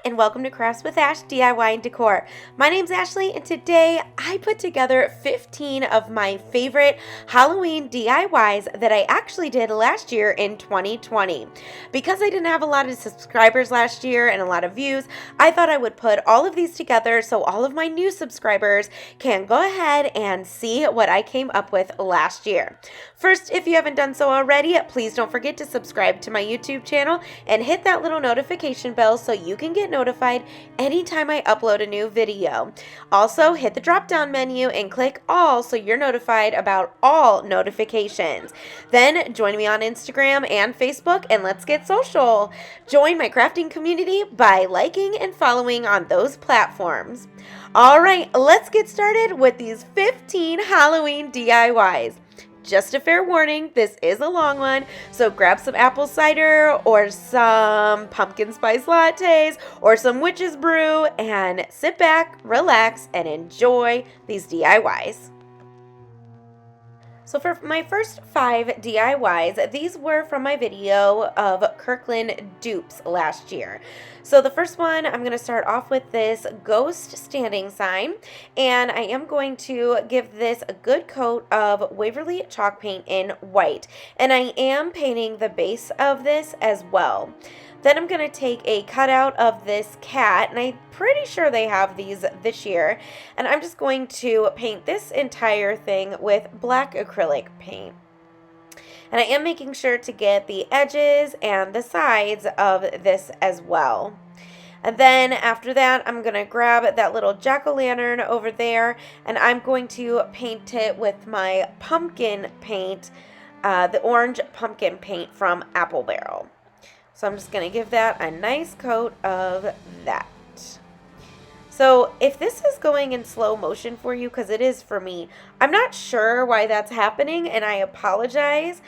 and welcome to Crafts with Ash DIY and Decor. My name's Ashley, and today I put together 15 of my favorite Halloween DIYs that I actually did last year in 2020. Because I didn't have a lot of subscribers last year and a lot of views, I thought I would put all of these together so all of my new subscribers can go ahead and see what I came up with last year. First, if you haven't done so already, please don't forget to subscribe to my YouTube channel and hit that little notification bell so you can get notified anytime I upload a new video. Also, hit the drop down menu and click all so you're notified about all notifications. Then join me on Instagram and Facebook and let's get social. Join my crafting community by liking and following on those platforms. All right, let's get started with these 15 Halloween DIYs. Just a fair warning, this is a long one, so grab some apple cider or some pumpkin spice lattes or some witch's brew and sit back, relax, and enjoy these DIYs. So for my first 5 DIYs, these were from my video of Kirkland dupes last year. So the first one, I'm going to start off with this ghost standing sign, and I am going to give this a good coat of Waverly chalk paint in white, and I am painting the base of this as well. Then I'm going to take a cutout of this cat, and I'm pretty sure they have these this year, and I'm just going to paint this entire thing with black acrylic paint. And I am making sure to get the edges and the sides of this as well. And then after that, I'm going to grab that little jack-o'-lantern over there, and I'm going to paint it with my pumpkin paint, the orange pumpkin paint from Apple Barrel. So I'm just going to give that a nice coat of that. So if this is going in slow motion for you, because it is for me, I'm not sure why that's happening, and I apologize,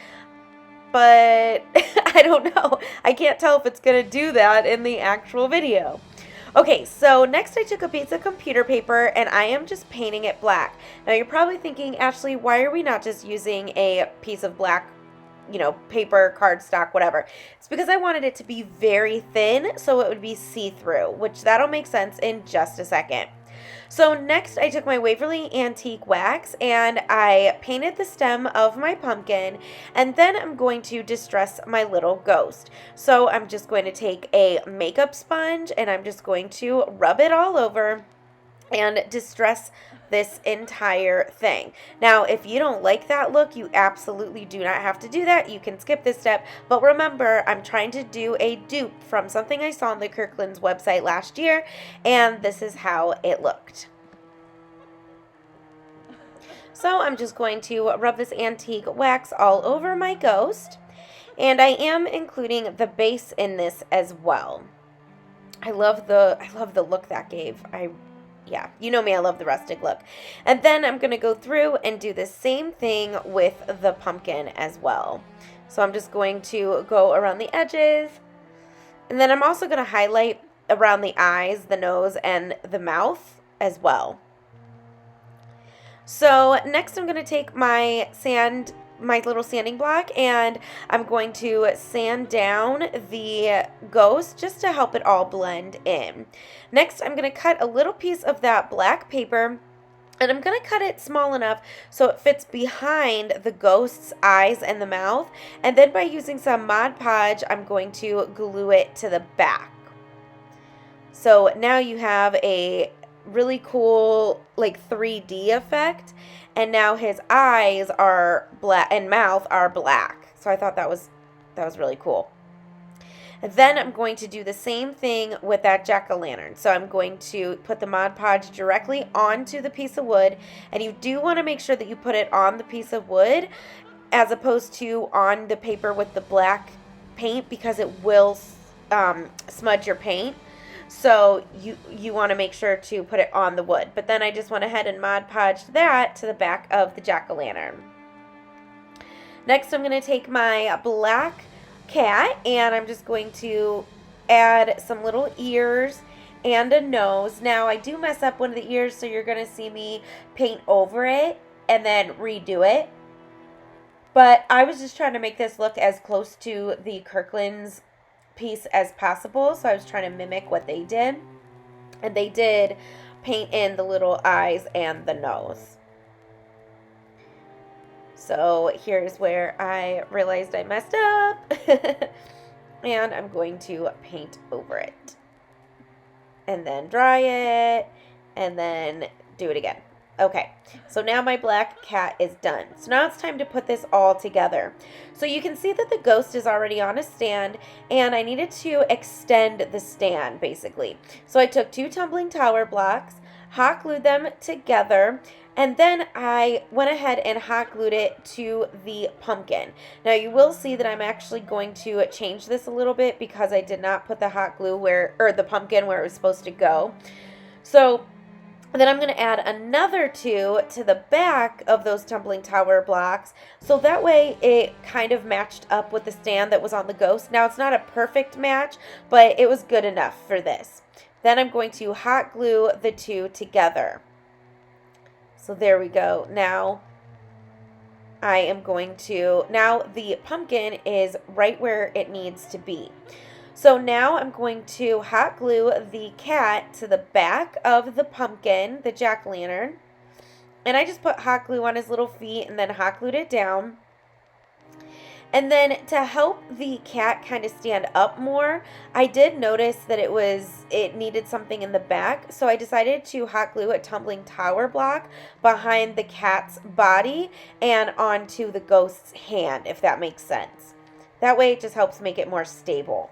but I don't know. I can't tell if it's going to do that in the actual video. Okay, so next I took a piece of computer paper and I am just painting it black. Now you're probably thinking, Ashley, why are we not just using a piece of black, paper, cardstock, whatever? It's because I wanted it to be very thin so it would be see-through, which that'll make sense in just a second. So next I took my Waverly Antique Wax and I painted the stem of my pumpkin, and then I'm going to distress my little ghost. So I'm just going to take a makeup sponge and I'm just going to rub it all over and distress this entire thing. Now, if you don't like that look, you absolutely do not have to do that. You can skip this step, but remember, I'm trying to do a dupe from something I saw on the Kirkland's website last year, and this is how it looked. So I'm just going to rub this antique wax all over my ghost, and I am including the base in this as well. I love the look that gave. Yeah, you know me, I love the rustic look. And then I'm going to go through and do the same thing with the pumpkin as well. So I'm just going to go around the edges. And then I'm also going to highlight around the eyes, the nose, and the mouth as well. So next I'm going to take my little sanding block, and I'm going to sand down the ghost just to help it all blend in. Next, I'm going to cut a little piece of that black paper, and I'm going to cut it small enough so it fits behind the ghost's eyes and the mouth. And then by using some Mod Podge, I'm going to glue it to the back. So now you have a really cool like 3D effect, and now his eyes are black and mouth are black. So I thought that was really cool. And then I'm going to do the same thing with that jack-o'-lantern. So I'm going to put the Mod Podge directly onto the piece of wood, and you do want to make sure that you put it on the piece of wood as opposed to on the paper with the black paint, because it will smudge your paint. So you want to make sure to put it on the wood. But then I just went ahead and Mod Podged that to the back of the jack-o'-lantern. Next, I'm going to take my black cat and I'm just going to add some little ears and a nose. Now, I do mess up one of the ears, so you're going to see me paint over it and then redo it. But I was just trying to make this look as close to the Kirkland's piece as possible. So I was trying to mimic what they did. And they did paint in the little eyes and the nose. So here's where I realized I messed up. And I'm going to paint over it. And then dry it. And then do it again. Okay, so now my black cat is done. So now it's time to put this all together. So you can see that the ghost is already on a stand, and I needed to extend the stand, basically. So I took 2 tumbling tower blocks, hot glued them together, and then I went ahead and hot glued it to the pumpkin. Now you will see that I'm actually going to change this a little bit because I did not put the hot glue or the pumpkin where it was supposed to go. So then I'm going to add another 2 to the back of those tumbling tower blocks, so that way it kind of matched up with the stand that was on the ghost. Now it's not a perfect match, but it was good enough for this. Then I'm going to hot glue the 2 together. So there we go. Now the pumpkin is right where it needs to be. So now I'm going to hot glue the cat to the back of the pumpkin, the jack-o'-lantern. And I just put hot glue on his little feet and then hot glued it down. And then to help the cat kind of stand up more, I did notice that it needed something in the back. So I decided to hot glue a tumbling tower block behind the cat's body and onto the ghost's hand, if that makes sense. That way it just helps make it more stable.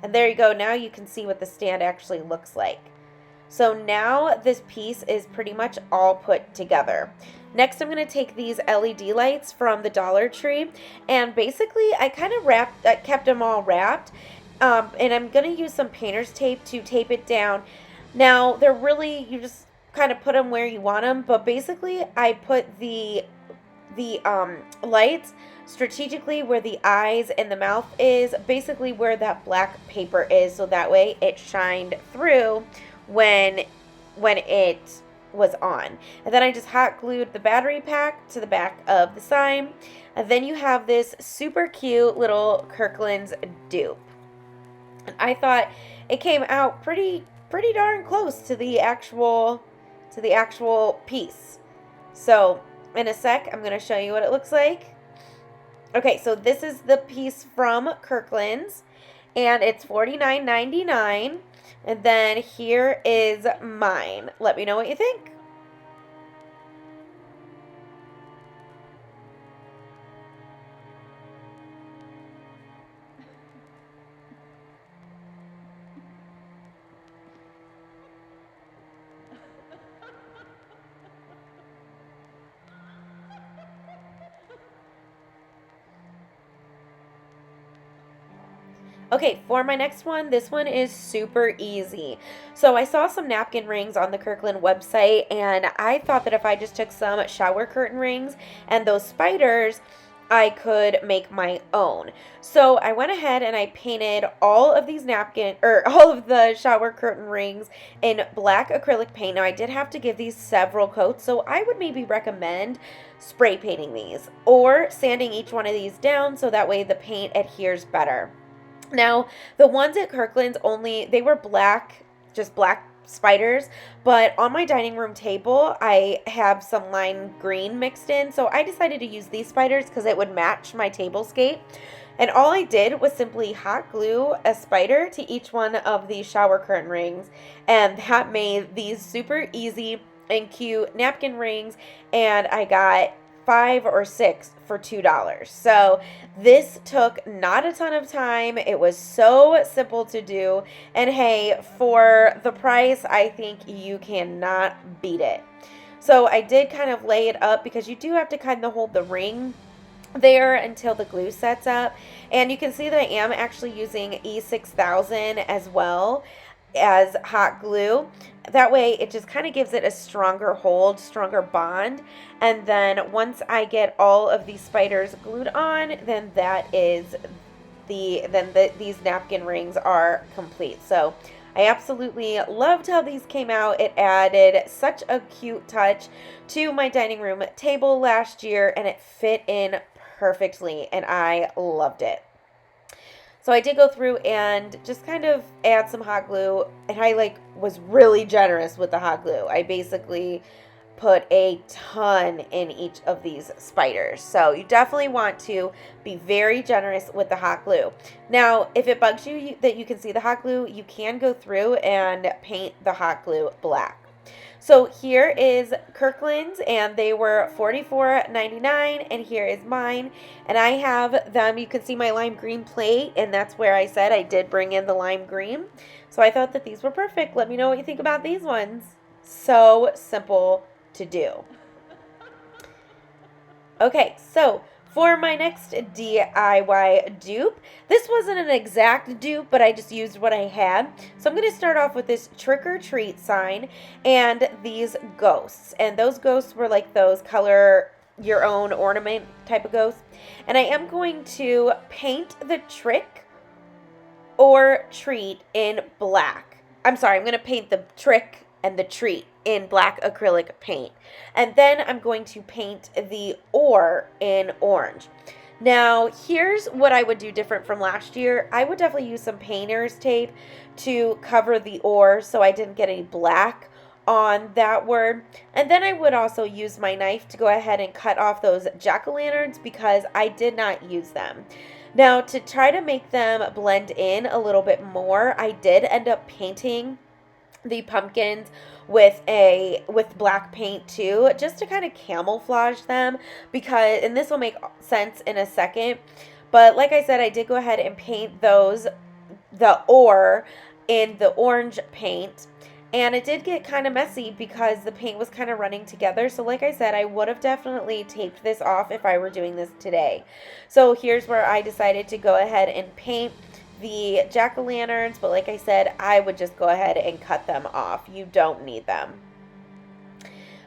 And there you go. Now you can see what the stand actually looks like. So now this piece is pretty much all put together. Next, I'm going to take these LED lights from the Dollar Tree, and basically I kind of kept them all wrapped, and I'm going to use some painter's tape to tape it down. Now you just kind of put them where you want them, but basically I put the lights strategically where the eyes and the mouth is, basically where that black paper is, so that way it shined through when it was on. And then I just hot glued the battery pack to the back of the sign. And then you have this super cute little Kirkland's dupe. And I thought it came out pretty darn close to the actual piece. So in a sec, I'm going to show you what it looks like. Okay, so this is the piece from Kirkland's, and it's $49.99. And then here is mine. Let me know what you think. Okay, for my next one, this one is super easy. So I saw some napkin rings on the Kirkland website, and I thought that if I just took some shower curtain rings and those spiders, I could make my own. So I went ahead and I painted all of the shower curtain rings in black acrylic paint. Now I did have to give these several coats, so I would maybe recommend spray painting these or sanding each one of these down so that way the paint adheres better. Now, the ones at Kirkland's they were black, just black spiders, but on my dining room table, I have some lime green mixed in, so I decided to use these spiders because it would match my tablescape. And all I did was simply hot glue a spider to each one of these shower curtain rings, and that made these super easy and cute napkin rings, and I got 5 or 6 for $2. So this took not a ton of time. It was so simple to do, and hey, for the price, I think you cannot beat it. So I did kind of lay it up because you do have to kind of hold the ring there until the glue sets up, and you can see that I am actually using E6000 as well as hot glue. That way it just kind of gives it a stronger hold, stronger bond. And then once I get all of these spiders glued on, then these napkin rings are complete. So I absolutely loved how these came out. It added such a cute touch to my dining room table last year, and it fit in perfectly, and I loved it. So I did go through and just kind of add some hot glue, and I like was really generous with the hot glue. I basically put a ton in each of these spiders. So you definitely want to be very generous with the hot glue. Now, if it bugs you that you can see the hot glue, you can go through and paint the hot glue black. So here is Kirkland's, and they were $44.99, and here is mine. And I have them, you can see my lime green plate, and that's where I said I did bring in the lime green. So I thought that these were perfect. Let me know what you think about these ones. So simple to do. Okay, so for my next DIY dupe, this wasn't an exact dupe, but I just used what I had. So I'm going to start off with this trick or treat sign and these ghosts. And those ghosts were like those color your own ornament type of ghosts. And I am going to paint the trick or treat in black. I'm sorry, I'm going to paint the trick and the treat in black acrylic paint. And then I'm going to paint the or in orange. Now, here's what I would do different from last year. I would definitely use some painter's tape to cover the or so I didn't get any black on that word. And then I would also use my knife to go ahead and cut off those jack-o'-lanterns because I did not use them. Now, to try to make them blend in a little bit more, I did end up painting the pumpkins with black paint too, just to kind of camouflage them, because, and this will make sense in a second, but like I said, I did go ahead and paint the or in the orange paint, and it did get kind of messy because the paint was kind of running together. So like I said, I would have definitely taped this off if I were doing this today. So here's where I decided to go ahead and paint the jack-o'-lanterns, but like I said, I would just go ahead and cut them off. You don't need them.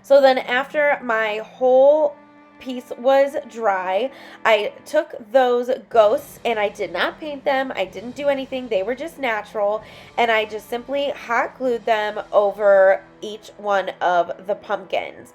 So then after my whole piece was dry, I took those ghosts and I did not paint them. I didn't do anything. They were just natural, and I just simply hot glued them over each one of the pumpkins.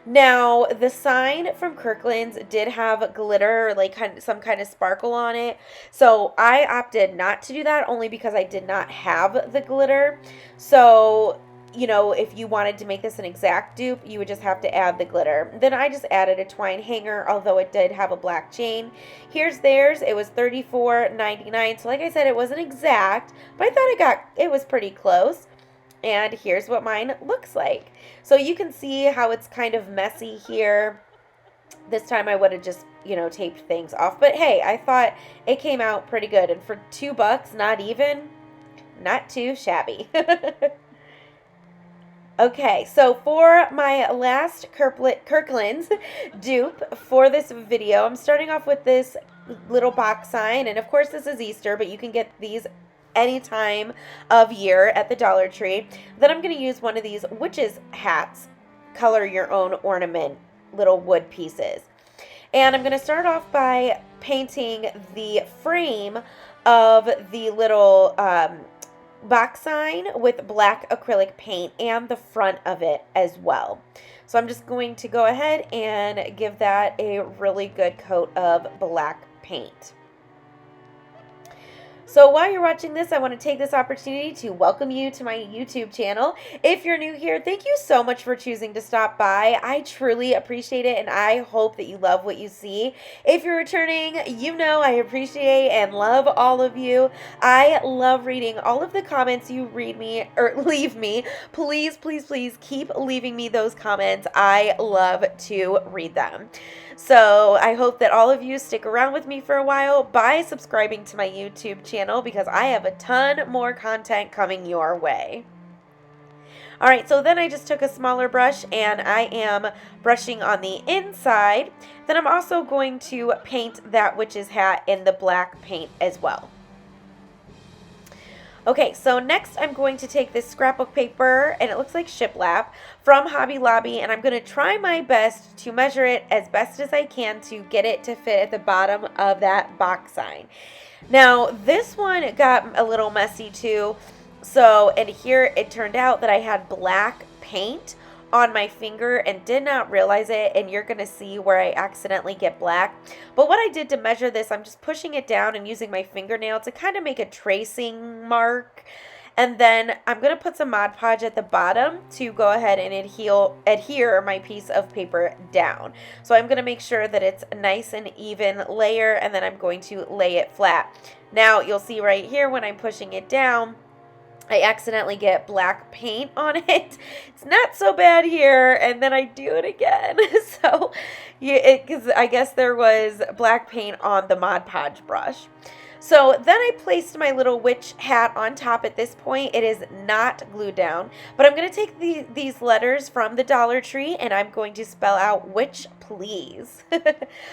Now, the sign from Kirkland's did have glitter, like some kind of sparkle on it. So I opted not to do that only because I did not have the glitter. So, you know, if you wanted to make this an exact dupe, you would just have to add the glitter. Then I just added a twine hanger, although it did have a black chain. Here's theirs. It was $34.99. So like I said, it wasn't exact, but I thought it was pretty close. And here's what mine looks like. So you can see how it's kind of messy here. This time I would have just, you know, taped things off. But hey, I thought it came out pretty good. And for $2, not too shabby. Okay, so for my last Kirkland's dupe for this video, I'm starting off with this little box sign. And of course this is Easter, but you can get these any time of year at the Dollar Tree. Then I'm going to use one of these witches hats, color your own ornament, little wood pieces. And I'm going to start off by painting the frame of the little box sign with black acrylic paint and the front of it as well. So I'm just going to go ahead and give that a really good coat of black paint. So while you're watching this, I want to take this opportunity to welcome you to my YouTube channel. If you're new here, thank you so much for choosing to stop by. I truly appreciate it, and I hope that you love what you see. If you're returning, you know I appreciate and love all of you. I love reading all of the comments you leave me. Please, please, please keep leaving me those comments. I love to read them. So I hope that all of you stick around with me for a while by subscribing to my YouTube channel, because I have a ton more content coming your way. Alright, so then I just took a smaller brush and I am brushing on the inside. Then I'm also going to paint that witch's hat in the black paint as well. Okay, so next I'm going to take this scrapbook paper, and it looks like shiplap, from Hobby Lobby, and I'm going to try my best to measure it as best as I can to get it to fit at the bottom of that box sign. Now, this one got a little messy too, so, and here it turned out that I had black paint on my finger and did not realize it, and you're going to see where I accidentally get black. But what I did to measure this, I'm just pushing it down and using my fingernail to kind of make a tracing mark. And then I'm going to put some Mod Podge at the bottom to go ahead and adhere my piece of paper down. So I'm going to make sure that it's a nice and even layer, and then I'm going to lay it flat. Now you'll see right here when I'm pushing it down, I accidentally get black paint on it. It's not so bad here, and then I do it again. So, because I guess there was black paint on the Mod Podge brush. So then I placed my little witch hat on top at this point. It is not glued down, but I'm going to take these letters from the Dollar Tree, and I'm going to spell out "witch please."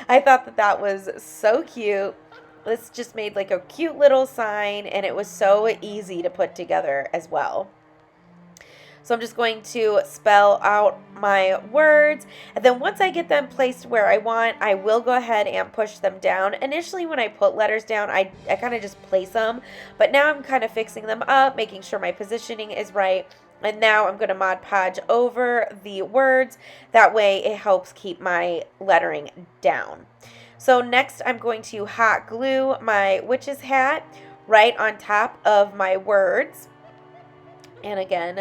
I thought that was so cute. This just made like a cute little sign, and it was so easy to put together as well. So I'm just going to spell out my words, and then once I get them placed where I want, I will go ahead and push them down. Initially when I put letters down, I kind of just place them, but now I'm kind of fixing them up, making sure my positioning is right. And now I'm going to Mod Podge over the words. That way it helps keep my lettering down. So next I'm going to hot glue my witch's hat right on top of my words. And again,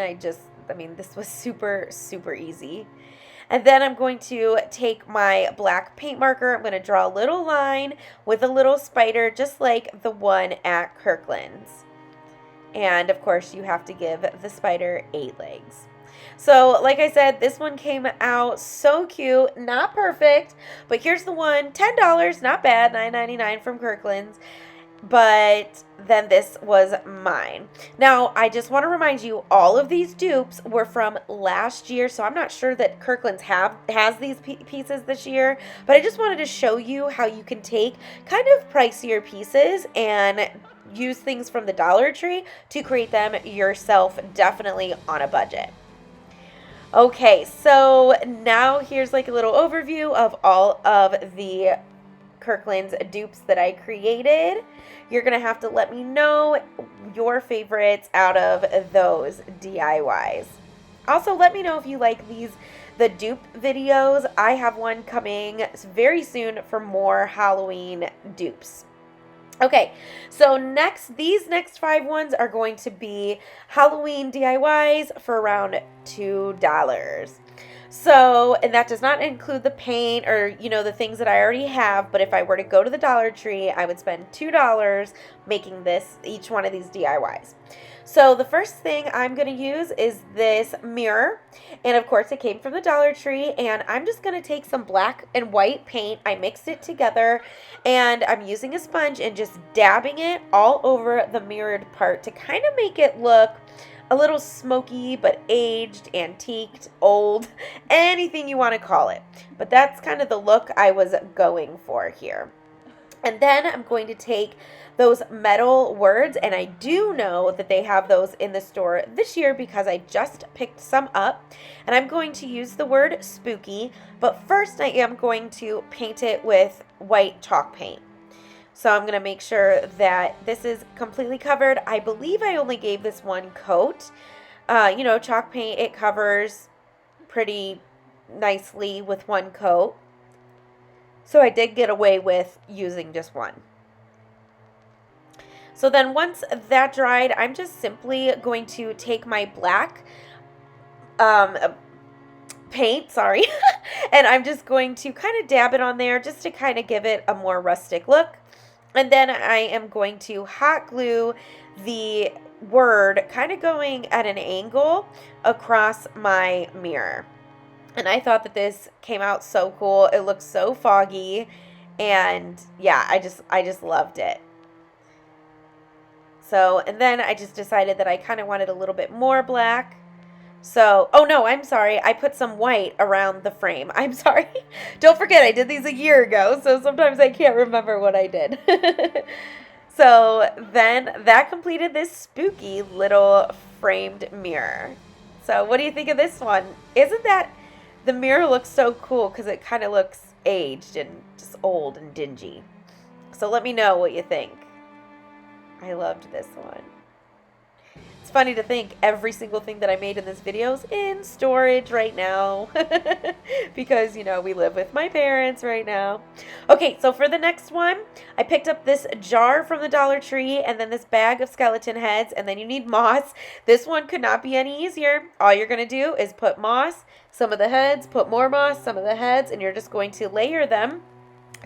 this was super, super easy. And then I'm going to take my black paint marker. I'm going to draw a little line with a little spider, just like the one at Kirkland's. And of course, you have to give the spider 8 legs. So like I said, this one came out so cute, not perfect, but here's the one, $10, not bad, $9.99 from Kirkland's. But then this was mine. Now, I just want to remind you, all of these dupes were from last year, so I'm not sure that Kirkland's has these pieces this year, but I just wanted to show you how you can take kind of pricier pieces and use things from the Dollar Tree to create them yourself, definitely on a budget. Okay, so now here's like a little overview of all of the Kirkland's dupes that I created. You're going to have to let me know your favorites out of those DIYs. Also, let me know if you like the dupe videos. I have one coming very soon for more Halloween dupes. Okay, so these next 5 ones are going to be Halloween DIYs for around $2. So, and that does not include the paint or, the things that I already have, but if I were to go to the Dollar Tree, I would spend $2 making each one of these DIYs. So the first thing I'm going to use is this mirror, and of course it came from the Dollar Tree, and I'm just going to take some black and white paint. I mixed it together, and I'm using a sponge and just dabbing it all over the mirrored part to kind of make it look a little smoky, but aged, antiqued, old, anything you want to call it. But that's kind of the look I was going for here. And then I'm going to take those metal words, and I do know that they have those in the store this year because I just picked some up. And I'm going to use the word spooky, but first I am going to paint it with white chalk paint. So I'm going to make sure that this is completely covered. I believe I only gave this one coat. Chalk paint, it covers pretty nicely with one coat. So I did get away with using just one. So then once that dried, I'm just simply going to take my black paint, and I'm just going to kind of dab it on there just to kind of give it a more rustic look. And then I am going to hot glue the word kind of going at an angle across my mirror. And I thought that this came out so cool. It looks so foggy, and yeah, I just loved it. So, and then I just decided that I kind of wanted a little bit more black. So, oh no, I'm sorry. I put some white around the frame. I'm sorry. Don't forget, I did these a year ago, so sometimes I can't remember what I did. So then that completed this spooky little framed mirror. So what do you think of this one? Isn't that, the mirror looks so cool because it kind of looks aged and just old and dingy. So let me know what you think. I loved this one. It's funny to think every single thing that I made in this video is in storage right now because, you know, we live with my parents right now. Okay, so for the next one, I picked up this jar from the Dollar Tree and then this bag of skeleton heads, and then you need moss. This one could not be any easier. All you're going to do is put moss, some of the heads, put more moss, some of the heads, and you're just going to layer them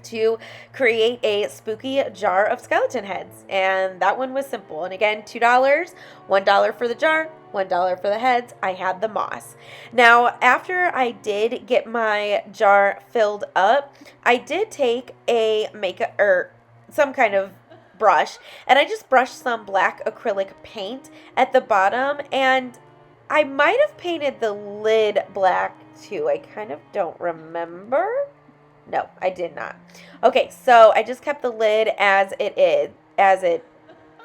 to create a spooky jar of skeleton heads. And that one was simple. And again, $2, $1 for the jar, $1 for the heads. I had the moss. Now, after I did get my jar filled up, I did take a makeup or some kind of brush, and I just brushed some black acrylic paint at the bottom, and I might have painted the lid black too. I kind of don't remember. No, I did not. Okay, so I just kept the lid as it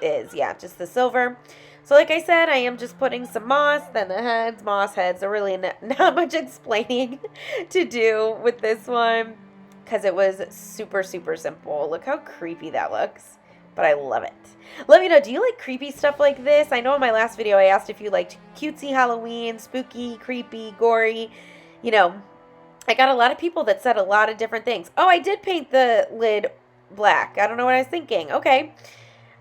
is. Yeah, just the silver. So like I said, I am just putting some moss, then the heads, moss heads. So really not much explaining to do with this one because it was super, super simple. Look how creepy that looks, but I love it. Let me know, do you like creepy stuff like this? I know in my last video I asked if you liked cutesy Halloween, spooky, creepy, gory, you know. I got a lot of people that said a lot of different things. Oh, I did paint the lid black. I don't know what I was thinking. Okay.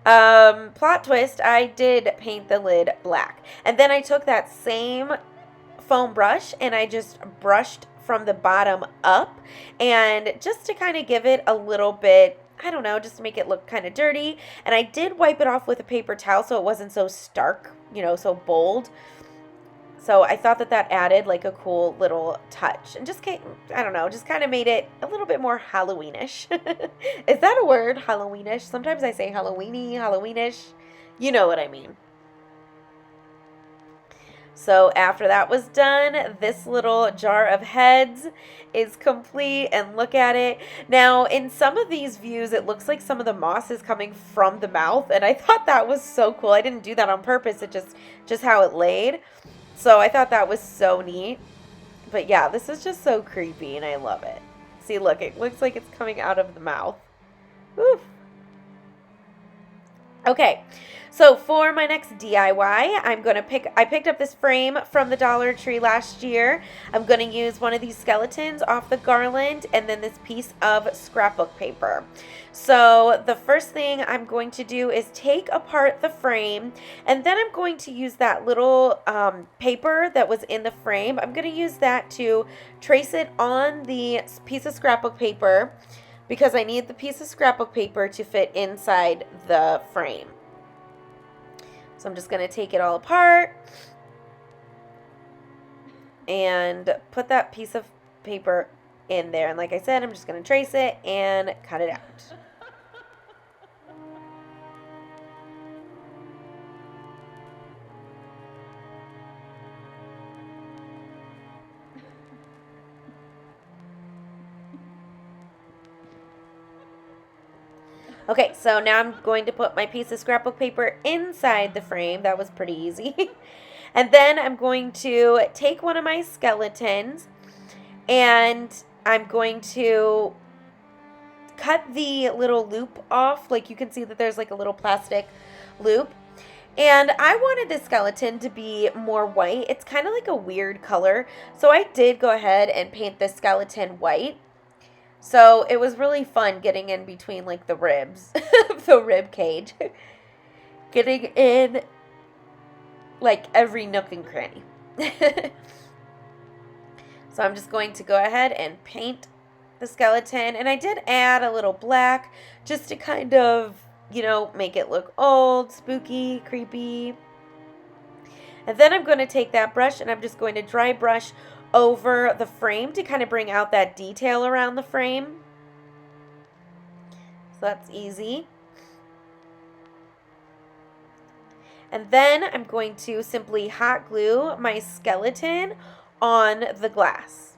Plot twist, I did paint the lid black. And then I took that same foam brush and I just brushed from the bottom up. And just to kind of give it a little bit, I don't know, just to make it look kind of dirty. And I did wipe it off with a paper towel so it wasn't so stark, you know, so bold. So I thought that that added like a cool little touch and just, I don't know, just kind of made it a little bit more Halloweenish. Is that a word? Halloweenish? Sometimes I say Halloweeny, Halloweenish. You know what I mean. So after that was done, this little jar of heads is complete, and look at it. Now, in some of these views, it looks like some of the moss is coming from the mouth, and I thought that was so cool. I didn't do that on purpose. It just how it laid. So I thought that was so neat. But yeah, this is just so creepy and I love it. See, look, it looks like it's coming out of the mouth. Woo. Okay, so for my next DIY, I picked up this frame from the Dollar Tree last year. I'm going to use one of these skeletons off the garland and then this piece of scrapbook paper. So the first thing I'm going to do is take apart the frame, and then I'm going to use that little paper that was in the frame. I'm going to use that to trace it on the piece of scrapbook paper, because I need the piece of scrapbook paper to fit inside the frame. So I'm just going to take it all apart and put that piece of paper in there. And like I said, I'm just going to trace it and cut it out. Okay, so now I'm going to put my piece of scrapbook paper inside the frame. That was pretty easy. And then I'm going to take one of my skeletons and I'm going to cut the little loop off. Like you can see that there's like a little plastic loop. And I wanted this skeleton to be more white. It's kind of like a weird color. So I did go ahead and paint this skeleton white. So it was really fun getting in between like the ribs, the rib cage, getting in like every nook and cranny. So I'm just going to go ahead and paint the skeleton. And I did add a little black just to kind of, you know, make it look old, spooky, creepy. And then I'm going to take that brush and I'm just going to dry brush over the frame to kind of bring out that detail around the frame. So that's easy. And then I'm going to simply hot glue my skeleton on the glass.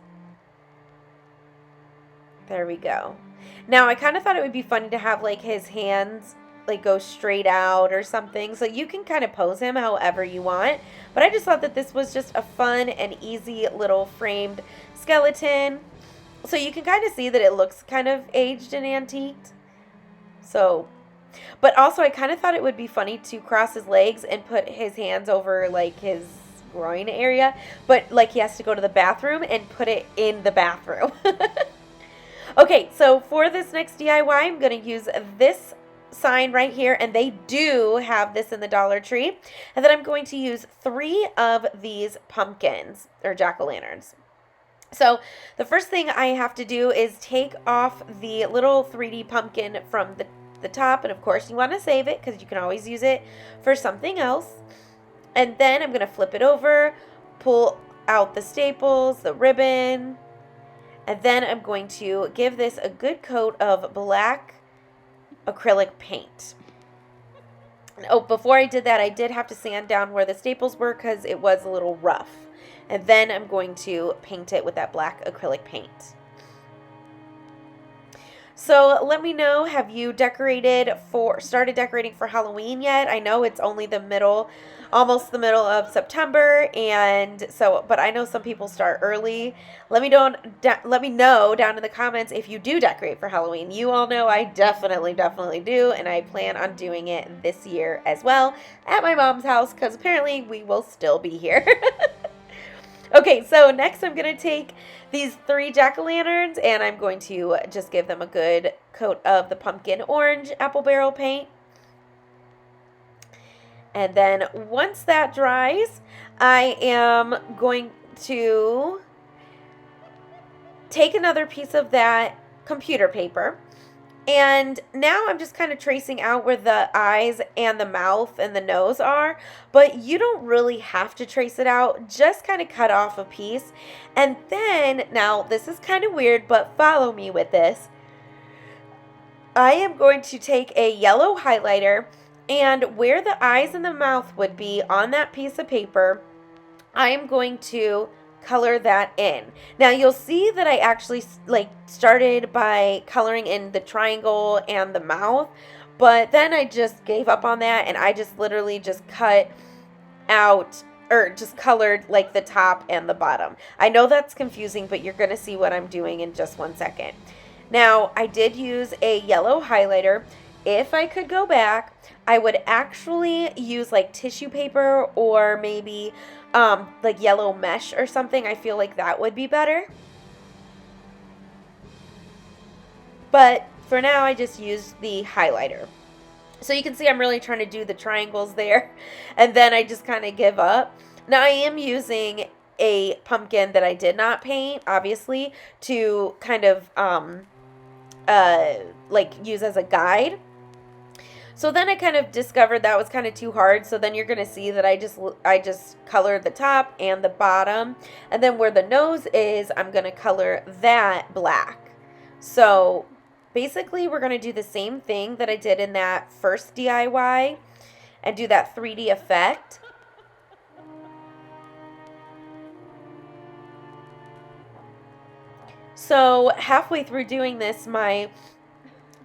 There we go. Now I kind of thought it would be funny to have like his hands like go straight out or something, so you can kind of pose him however you want, but I just thought that this was just a fun and easy little framed skeleton. So you can kind of see that it looks kind of aged and antiqued. So But also I kind of thought it would be funny to cross his legs and put his hands over like his groin area, but like he has to go to the bathroom and put it in the bathroom. Okay, so for this next DIY, I'm going to use this sign right here, and they do have this in the Dollar Tree. And then I'm going to use 3 of these pumpkins, or jack-o'-lanterns. So the first thing I have to do is take off the little 3D pumpkin from the top, and of course you want to save it because you can always use it for something else. And then I'm going to flip it over, pull out the staples, the ribbon, and then I'm going to give this a good coat of black acrylic paint. Oh, before I did that, I did have to sand down where the staples were because it was a little rough. And then I'm going to paint it with that black acrylic paint. So let me know, have you started decorating for Halloween yet? I know it's only almost the middle of September, but I know some people start early. Let me know down in the comments if you do decorate for Halloween. You all know I definitely do, and I plan on doing it this year as well at my mom's house because apparently we will still be here. Okay, so next I'm going to take these 3 jack-o'-lanterns and I'm going to just give them a good coat of the pumpkin orange apple barrel paint. And then once that dries, I am going to take another piece of that computer paper. And now I'm just kind of tracing out where the eyes and the mouth and the nose are, but you don't really have to trace it out, just kind of cut off a piece. And then, now this is kind of weird, but follow me with this. I am going to take a yellow highlighter, and where the eyes and the mouth would be on that piece of paper, I am going to color that in. Now you'll see that I actually started by coloring in the triangle and the mouth, but then I just gave up on that and I just literally just cut out or just colored like the top and the bottom. I know that's confusing, but you're going to see what I'm doing in just one second. Now I did use a yellow highlighter. If I could go back, I would actually use like tissue paper or maybe like yellow mesh or something. I feel like that would be better. But for now, I just used the highlighter. So you can see I'm really trying to do the triangles there. And then I just kind of give up. Now I am using a pumpkin that I did not paint, obviously, to kind of like use as a guide. So then I kind of discovered that was kind of too hard. So then you're going to see that I just colored the top and the bottom. And then where the nose is, I'm going to color that black. So basically we're going to do the same thing that I did in that first DIY and do that 3D effect. So halfway through doing this, my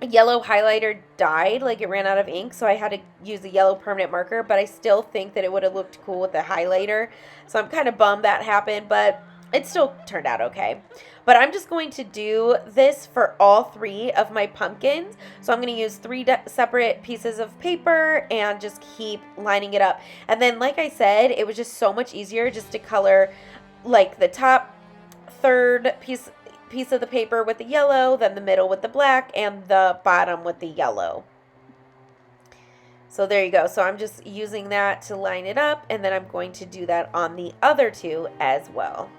yellow highlighter died, like it ran out of ink, so I had to use a yellow permanent marker, but I still think that it would have looked cool with the highlighter. So I'm kind of bummed that happened, but it still turned out okay. But I'm just going to do this for all 3 of my pumpkins. So I'm going to use 3 separate pieces of paper and just keep lining it up. And then, like I said, it was just so much easier just to color like the top third piece of the paper with the yellow, then the middle with the black, and the bottom with the yellow. So there you go. So I'm just using that to line it up, and then I'm going to do that on the other 2 as well.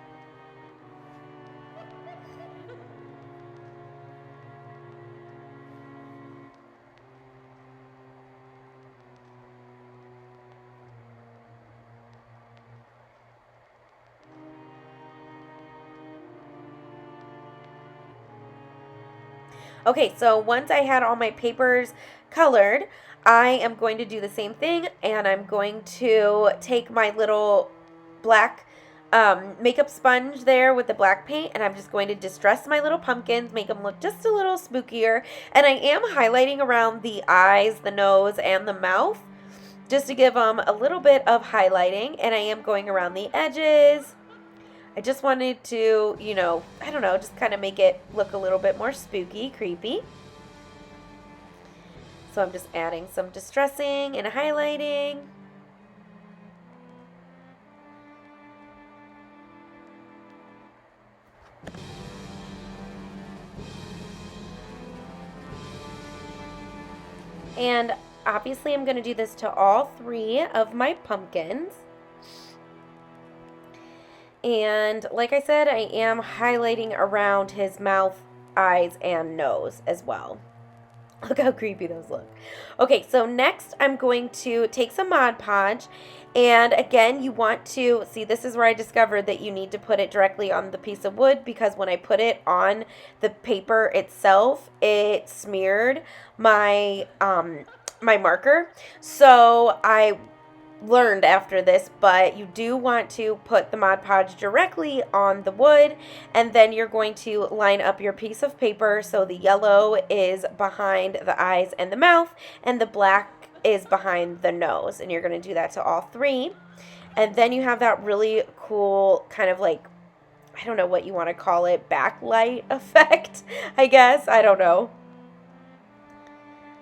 Okay, so once I had all my papers colored, I am going to do the same thing, and I'm going to take my little black makeup sponge there with the black paint, and I'm just going to distress my little pumpkins, make them look just a little spookier. And I am highlighting around the eyes, the nose, and the mouth just to give them a little bit of highlighting, and I am going around the edges. I just wanted to, you know, I don't know, just kind of make it look a little bit more spooky, creepy. So I'm just adding some distressing and highlighting. And obviously I'm going to do this to all 3 of my pumpkins. And like I said, I am highlighting around his mouth, eyes, and nose as well. Look how creepy those look. Okay, so next I'm going to take some Mod Podge. And again, you want to, see, this is where I discovered that you need to put it directly on the piece of wood, because when I put it on the paper itself, it smeared my, my marker. So I learned after this, but you do want to put the Mod Podge directly on the wood, and then you're going to line up your piece of paper so the yellow is behind the eyes and the mouth, and the black is behind the nose, and you're going to do that to all 3. And then you have that really cool kind of like, I don't know what you want to call it, backlight effect, I guess. I don't know.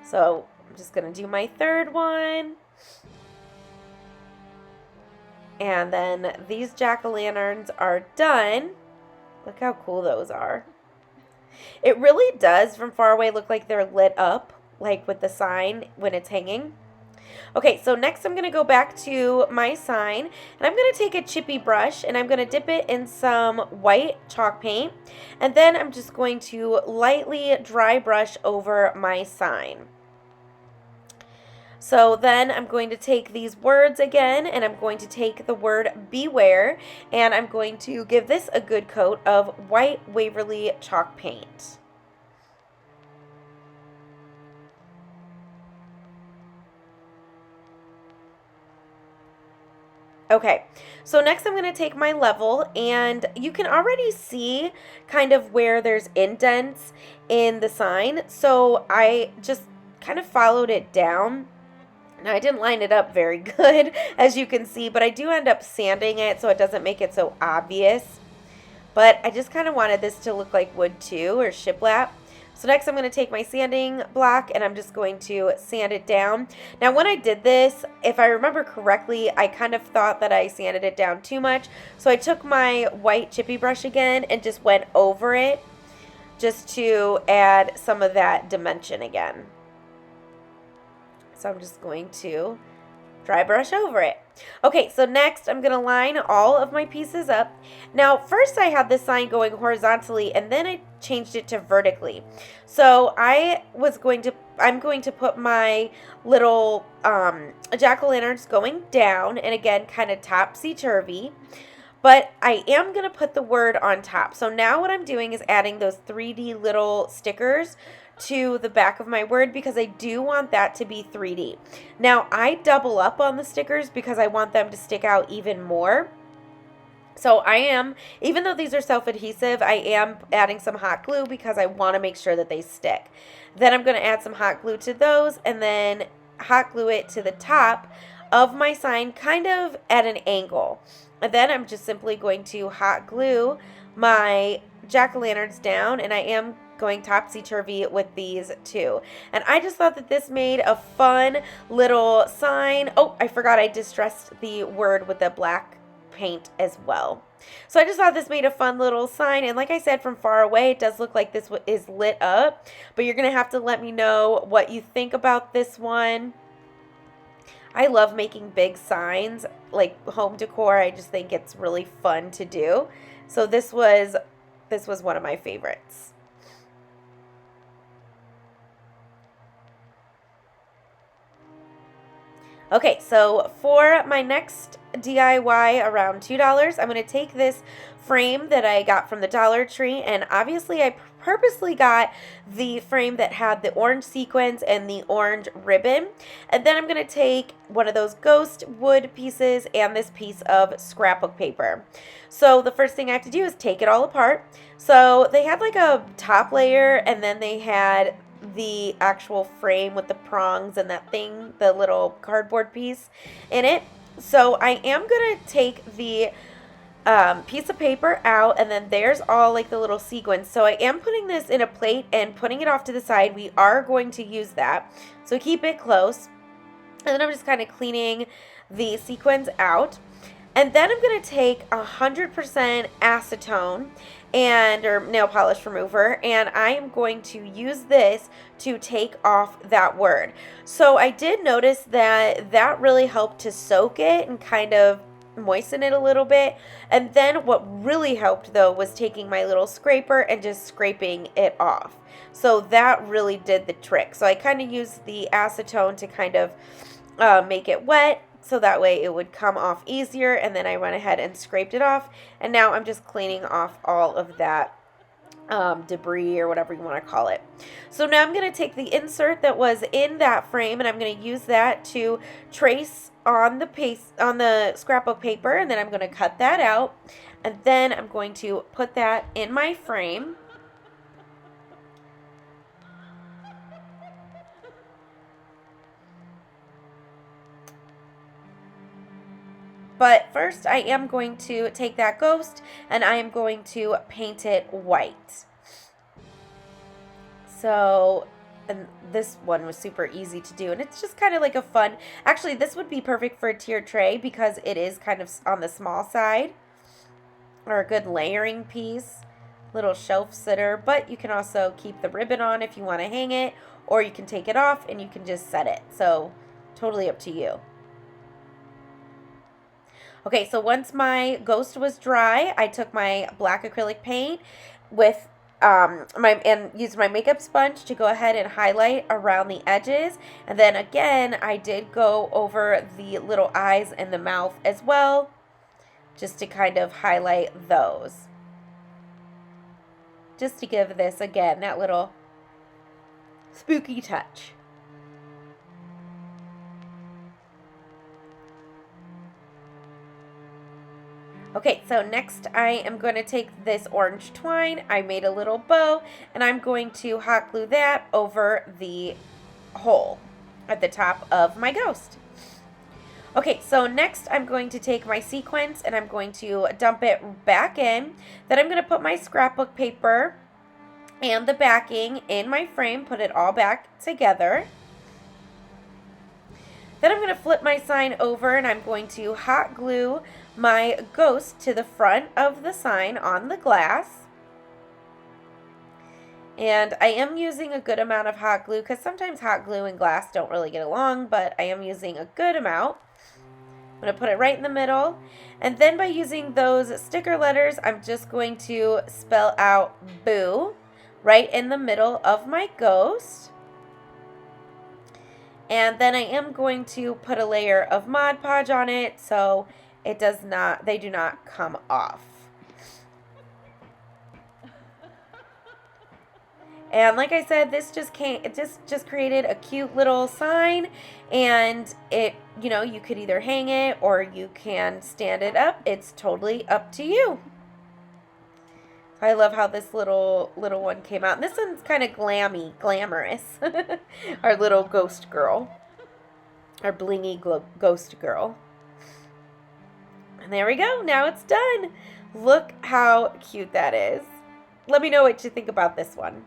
So I'm just going to do my 3rd one. And then these jack-o'-lanterns are done. Look how cool those are. It really does, from far away, look like they're lit up, like with the sign when it's hanging. Okay, so next I'm going to go back to my sign, and I'm going to take a chippy brush, and I'm going to dip it in some white chalk paint, and then I'm just going to lightly dry brush over my sign. So then I'm going to take these words again, and I'm going to take the word beware, and I'm going to give this a good coat of white Waverly chalk paint. Okay, so next I'm going to take my level, and you can already see kind of where there's indents in the sign, so I just kind of followed it down. Now, I didn't line it up very good, as you can see, but I do end up sanding it so it doesn't make it so obvious. But I just kind of wanted this to look like wood too, or shiplap. So next I'm going to take my sanding block, and I'm just going to sand it down. Now, when I did this, if I remember correctly, I kind of thought that I sanded it down too much. So I took my white chippy brush again and just went over it just to add some of that dimension again. So I'm just going to dry brush over it. Okay, so next I'm going to line all of my pieces up. Now, first I had this sign going horizontally, and then I changed it to vertically. So I'm going to put my little jack-o'-lanterns going down, and again, kind of topsy-turvy. But I am going to put the word on top. So now what I'm doing is adding those 3D little stickers to the back of my word, because I do want that to be 3D. Now, I double up on the stickers because I want them to stick out even more. So I am, even though these are self-adhesive, I am adding some hot glue because I want to make sure that they stick. Then I'm going to add some hot glue to those, and then hot glue it to the top of my sign, kind of at an angle. And then I'm just simply going to hot glue my jack-o'-lanterns down, and I am going topsy-turvy with these too. And I just thought that this made a fun little sign. Oh, I forgot I distressed the word with the black paint as well. So I just thought this made a fun little sign, and like I said, from far away it does look like this is lit up, but you're gonna have to let me know what you think about this one. I love making big signs, like home decor. I just think it's really fun to do. So this was one of my favorites. Okay, so for my next DIY around $2, I'm going to take this frame that I got from the Dollar Tree, and obviously I purposely got the frame that had the orange sequins and the orange ribbon, and then I'm going to take one of those ghost wood pieces and this piece of scrapbook paper. So the first thing I have to do is take it all apart. So they had like a top layer, and then they had the actual frame with the prongs and that thing, the little cardboard piece in it. So I am going to take the piece of paper out, and then there's all like the little sequins. So I am putting this in a plate and putting it off to the side. We are going to use that, so keep it close. And then I'm just kind of cleaning the sequins out. And then I'm going to take 100% acetone or nail polish remover, and I am going to use this to take off that word. So I did notice that that really helped to soak it and kind of moisten it a little bit. And then what really helped though was taking my little scraper and just scraping it off. So that really did the trick. So I kind of used the acetone to kind of make it wet, so that way it would come off easier, and then I went ahead and scraped it off, and now I'm just cleaning off all of that debris or whatever you want to call it. So now I'm going to take the insert that was in that frame, and I'm going to use that to trace on the scrapbook paper, and then I'm going to cut that out, and then I'm going to put that in my frame. But first, I am going to take that ghost and I am going to paint it white. So, and this one was super easy to do, and it's just kind of like a fun, actually this would be perfect for a tiered tray because it is kind of on the small side, or a good layering piece, little shelf sitter. But you can also keep the ribbon on if you want to hang it, or you can take it off and you can just set it. So, totally up to you. Okay, so once my ghost was dry, I took my black acrylic paint with and used my makeup sponge to go ahead and highlight around the edges. And then again, I did go over the little eyes and the mouth as well, just to kind of highlight those. Just to give this, again, that little spooky touch. Okay, so next I am going to take this orange twine. I made a little bow, and I'm going to hot glue that over the hole at the top of my ghost. Okay, so next I'm going to take my sequins and I'm going to dump it back in. Then I'm going to put my scrapbook paper and the backing in my frame, put it all back together. Then I'm going to flip my sign over and I'm going to hot glue my ghost to the front of the sign on the glass. And I am using a good amount of hot glue because sometimes hot glue and glass don't really get along, but I am using a good amount. I'm going to put it right in the middle. And then by using those sticker letters, I'm just going to spell out boo right in the middle of my ghost. And then I am going to put a layer of Mod Podge on it so they do not come off. And like I said, this just created a cute little sign, and you could either hang it or you can stand it up. It's totally up to you. I love how this little one came out. And this one's kind of glamorous. Our little ghost girl. Our blingy ghost girl. And there we go. Now it's done. Look how cute that is. Let me know what you think about this one.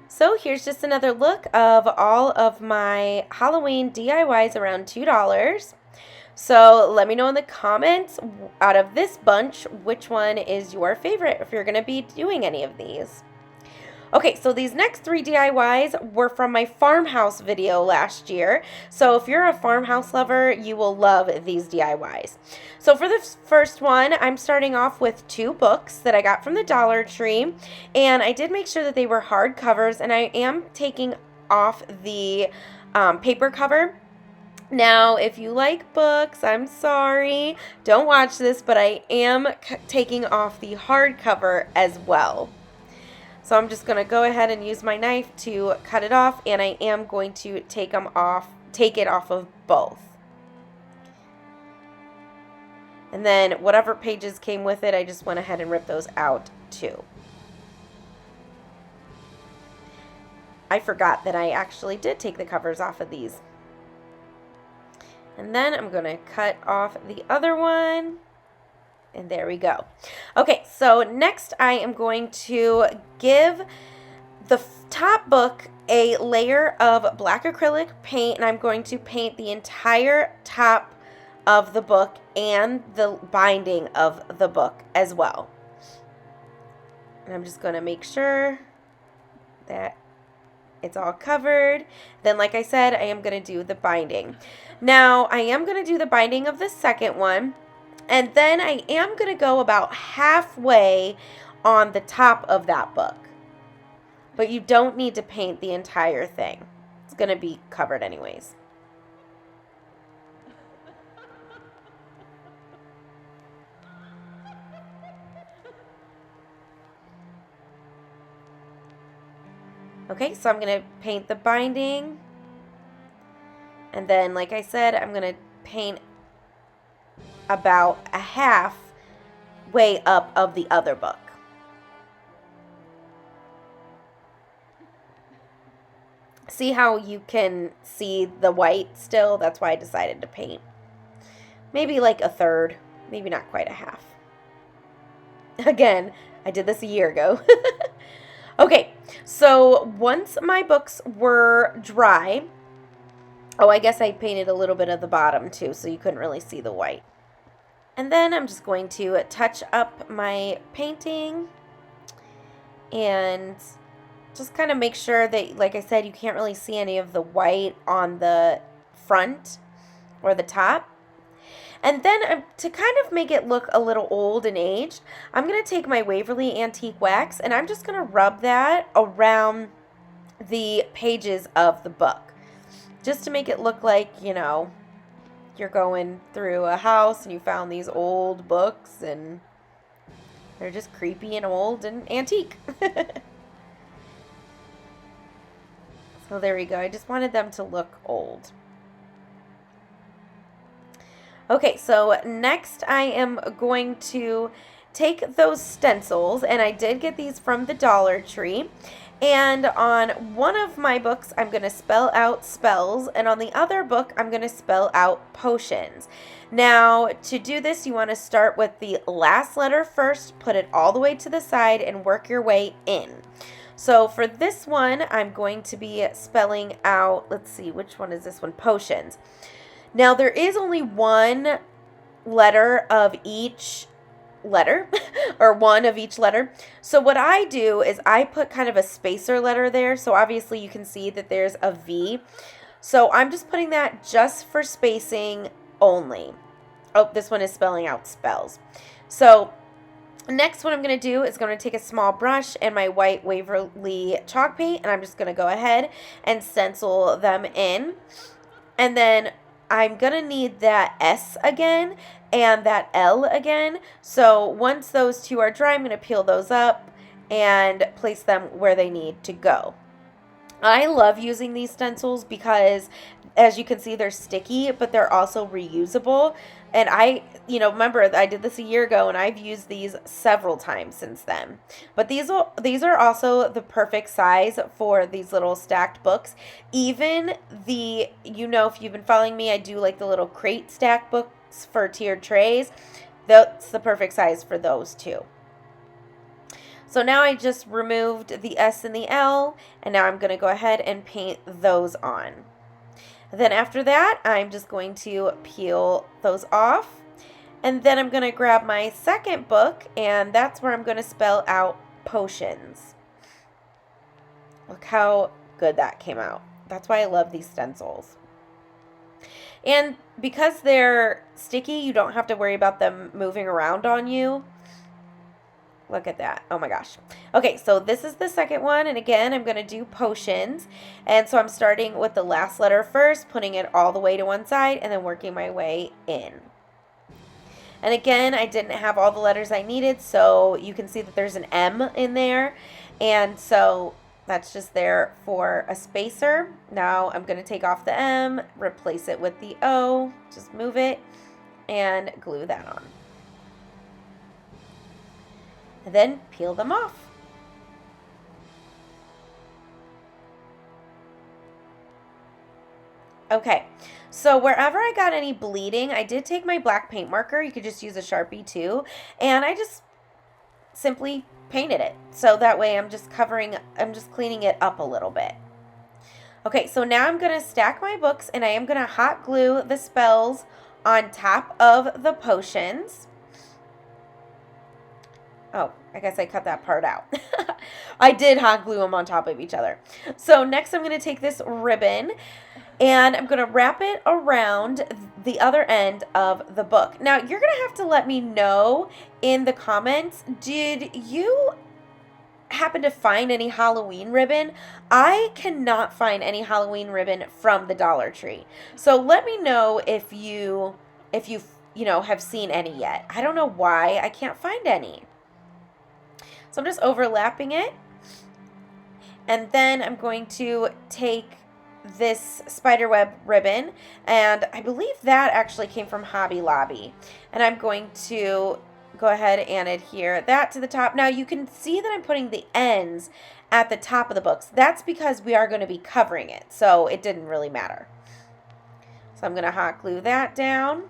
So here's just another look of all of my Halloween DIYs around $2. So let me know in the comments, out of this bunch, which one is your favorite if you're going to be doing any of these. Okay, so these next 3 DIYs were from my farmhouse video last year. So if you're a farmhouse lover, you will love these DIYs. So for the first one, I'm starting off with 2 books that I got from the Dollar Tree. And I did make sure that they were hard covers, and I am taking off the paper cover. Now, if you like books, I'm sorry, don't watch this, but I am taking off the hardcover as well. So I'm just going to go ahead and use my knife to cut it off, and I am going to take it off of both. And then whatever pages came with it, I just went ahead and ripped those out too. I forgot that I actually did take the covers off of these. And then I'm going to cut off the other one. And there we go. Okay, so next I am going to give the top book a layer of black acrylic paint, and I'm going to paint the entire top of the book and the binding of the book as well. And I'm just going to make sure that it's all covered. Then, like I said, I am going to do the binding. Now, I am going to do the binding of the second one, and then I am going to go about halfway on the top of that book. But you don't need to paint the entire thing. It's going to be covered anyways. Okay, so I'm going to paint the binding. And then, like I said, I'm going to paint about a half way up of the other book. See how you can see the white still? That's why I decided to paint maybe like a third, maybe not quite a half. Again, I did this a year ago. Okay, so once my books were dry, oh, I guess I painted a little bit of the bottom too, so you couldn't really see the white. And then I'm just going to touch up my painting and just kind of make sure that, like I said, you can't really see any of the white on the front or the top. And then to kind of make it look a little old and aged, I'm going to take my Waverly Antique Wax and I'm just going to rub that around the pages of the book. Just to make it look like, you know, you're going through a house and you found these old books and they're just creepy and old and antique. So there we go. I just wanted them to look old. Okay, so next I am going to take those stencils, and I did get these from the Dollar Tree, and on one of my books I'm going to spell out spells, and on the other book I'm going to spell out potions. Now, to do this, you want to start with the last letter first, put it all the way to the side, and work your way in. So for this one, I'm going to be spelling out, let's see, which one is this one? Potions. Now, there is only one letter of each letter, or one of each letter. So what I do is I put kind of a spacer letter there. So obviously you can see that there's a V. So I'm just putting that just for spacing only. Oh, this one is spelling out spells. So next, what I'm going to do is going to take a small brush and my white Waverly chalk paint, and I'm just going to go ahead and stencil them in. And then I'm going to need that S again and that L again. So once those two are dry, I'm going to peel those up and place them where they need to go. I love using these stencils because, as you can see, they're sticky, but they're also reusable. And remember, I did this a year ago, and I've used these several times since then. But these are also the perfect size for these little stacked books. Even if you've been following me, I do like the little crate stack books for tiered trays. That's the perfect size for those too. So now I just removed the S and the L, and now I'm going to go ahead and paint those on. Then after that, I'm just going to peel those off. And then I'm going to grab my second book, and that's where I'm going to spell out potions. Look how good that came out. That's why I love these stencils. And because they're sticky, you don't have to worry about them moving around on you. Look at that. Oh my gosh. Okay, so this is the second one, and again, I'm going to do potions. And so I'm starting with the last letter first, putting it all the way to one side, and then working my way in. And again, I didn't have all the letters I needed, so you can see that there's an M in there. And so that's just there for a spacer. Now I'm going to take off the M, replace it with the O, just move it, and glue that on. And then peel them off. Okay, so wherever I got any bleeding, I did take my black paint marker. You could just use a Sharpie too. And I just simply painted it. So that way I'm just cleaning it up a little bit. Okay, so now I'm going to stack my books and I am going to hot glue the spells on top of the potions. Oh, I guess I cut that part out. I did hot glue them on top of each other. So next I'm going to take this ribbon and I'm going to wrap it around the other end of the book. Now, you're going to have to let me know in the comments, did you happen to find any Halloween ribbon? I cannot find any Halloween ribbon from the Dollar Tree. So let me know if you have seen any yet. I don't know why I can't find any. So I'm just overlapping it. And then I'm going to take this spiderweb ribbon, and I believe that actually came from Hobby Lobby. And I'm going to go ahead and adhere that to the top. Now you can see that I'm putting the ends at the top of the books. That's because we are going to be covering it, so it didn't really matter. So I'm going to hot glue that down.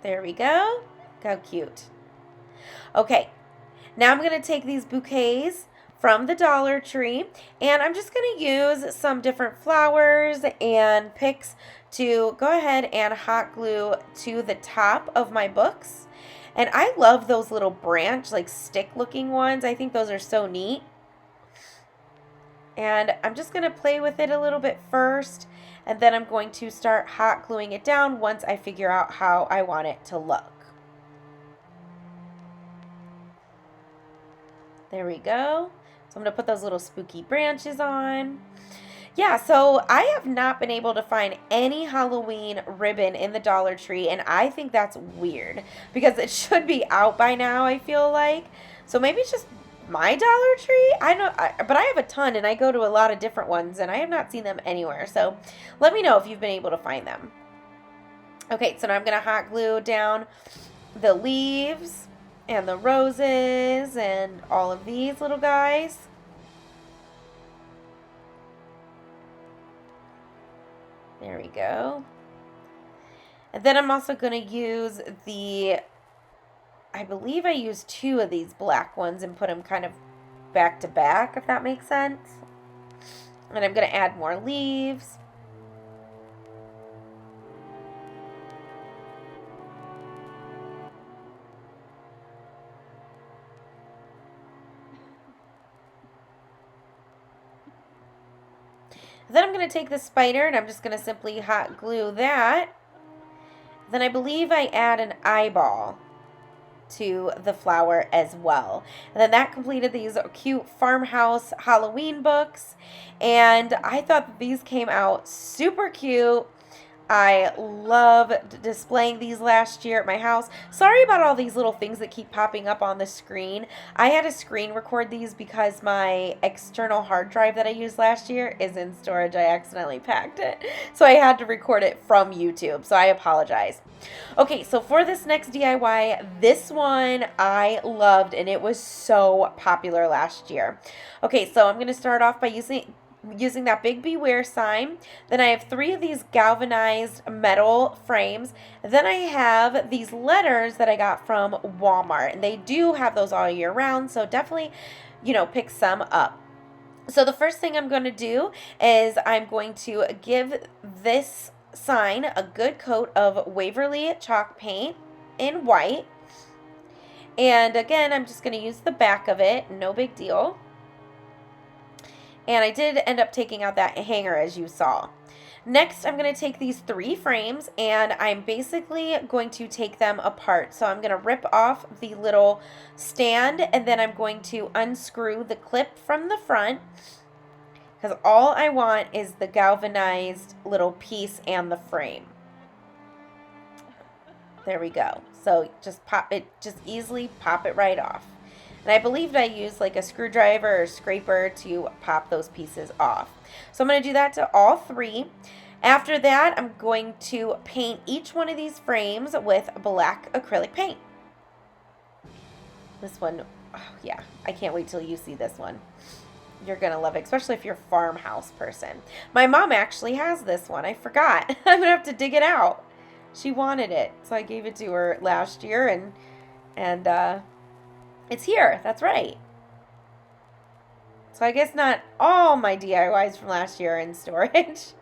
There we go. Look how cute. Okay, now I'm going to take these bouquets from the Dollar Tree, and I'm just going to use some different flowers and picks to go ahead and hot glue to the top of my books. And I love those little branch, like stick looking ones. I think those are so neat. And I'm just going to play with it a little bit first, and then I'm going to start hot gluing it down once I figure out how I want it to look. There we go. So I'm going to put those little spooky branches on. Yeah, so I have not been able to find any Halloween ribbon in the Dollar Tree, and I think that's weird because it should be out by now, I feel like. So maybe it's just my Dollar Tree? But I have a ton, and I go to a lot of different ones, and I have not seen them anywhere. So let me know if you've been able to find them. Okay, so now I'm going to hot glue down the leaves and the roses and all of these little guys. There we go. And then I'm also going to use I believe I used 2 of these black ones and put them kind of back to back, if that makes sense. And I'm going to add more leaves. Then I'm going to take the spider and I'm just going to simply hot glue that. Then I believe I add an eyeball to the flower as well. And then that completed these cute Farmhouse Halloween books. And I thought that these came out super cute. I love displaying these last year at my house. Sorry about all these little things that keep popping up on the screen. I had to screen record these because my external hard drive that I used last year is in storage. I accidentally packed it. So I had to record it from YouTube. So I apologize. Okay, so for this next DIY, this one I loved and it was so popular last year. Okay, so I'm going to start off by using that big beware sign. Then I have 3 of these galvanized metal frames. Then I have these letters that I got from Walmart, and they do have those all year round, so definitely, pick some up. So the first thing I'm going to do is I'm going to give this sign a good coat of Waverly chalk paint in white. And again, I'm just going to use the back of it, no big deal. And I did end up taking out that hanger, as you saw. Next, I'm going to take these 3 frames, and I'm basically going to take them apart. So I'm going to rip off the little stand, and then I'm going to unscrew the clip from the front, because all I want is the galvanized little piece and the frame. There we go. So just easily pop it right off. And I believed I used like a screwdriver or scraper to pop those pieces off. So I'm going to do that to all 3. After that, I'm going to paint each one of these frames with black acrylic paint. This one, oh yeah, I can't wait till you see this one. You're going to love it, especially if you're a farmhouse person. My mom actually has this one. I forgot. I'm going to have to dig it out. She wanted it, so I gave it to her last year, and it's here. That's right. So I guess not all my DIYs from last year are in storage.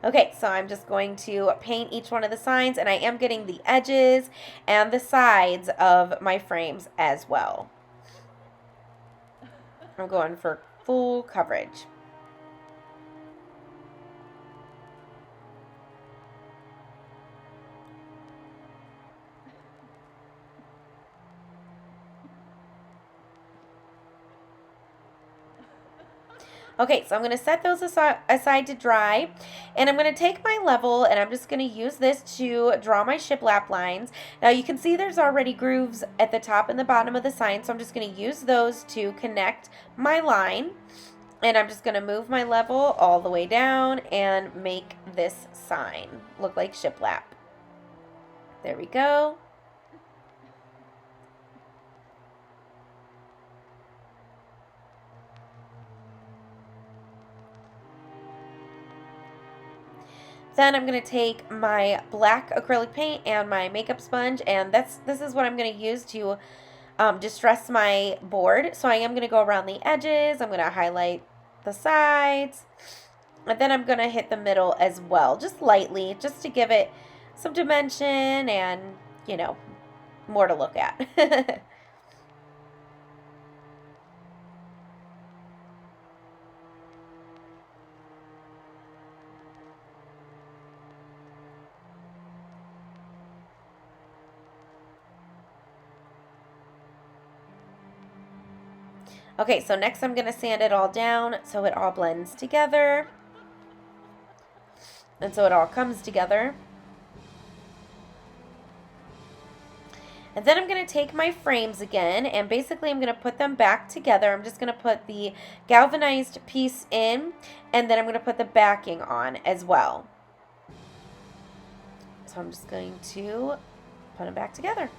Okay, so I'm just going to paint each one of the signs, and I am getting the edges and the sides of my frames as well. I'm going for full coverage. Okay, so I'm going to set those aside to dry, and I'm going to take my level, and I'm just going to use this to draw my shiplap lines. Now you can see there's already grooves at the top and the bottom of the sign, so I'm just going to use those to connect my line. And I'm just going to move my level all the way down and make this sign look like shiplap. There we go. Then I'm going to take my black acrylic paint and my makeup sponge, and this is what I'm going to use to distress my board. So I am going to go around the edges. I'm going to highlight the sides, and then I'm going to hit the middle as well, just lightly, just to give it some dimension and, you know, more to look at. Okay, so next I'm going to sand it all down so it all blends together. And so it all comes together. And then I'm going to take my frames again, and basically I'm going to put them back together. I'm just going to put the galvanized piece in, and then I'm going to put the backing on as well. So I'm just going to put them back together.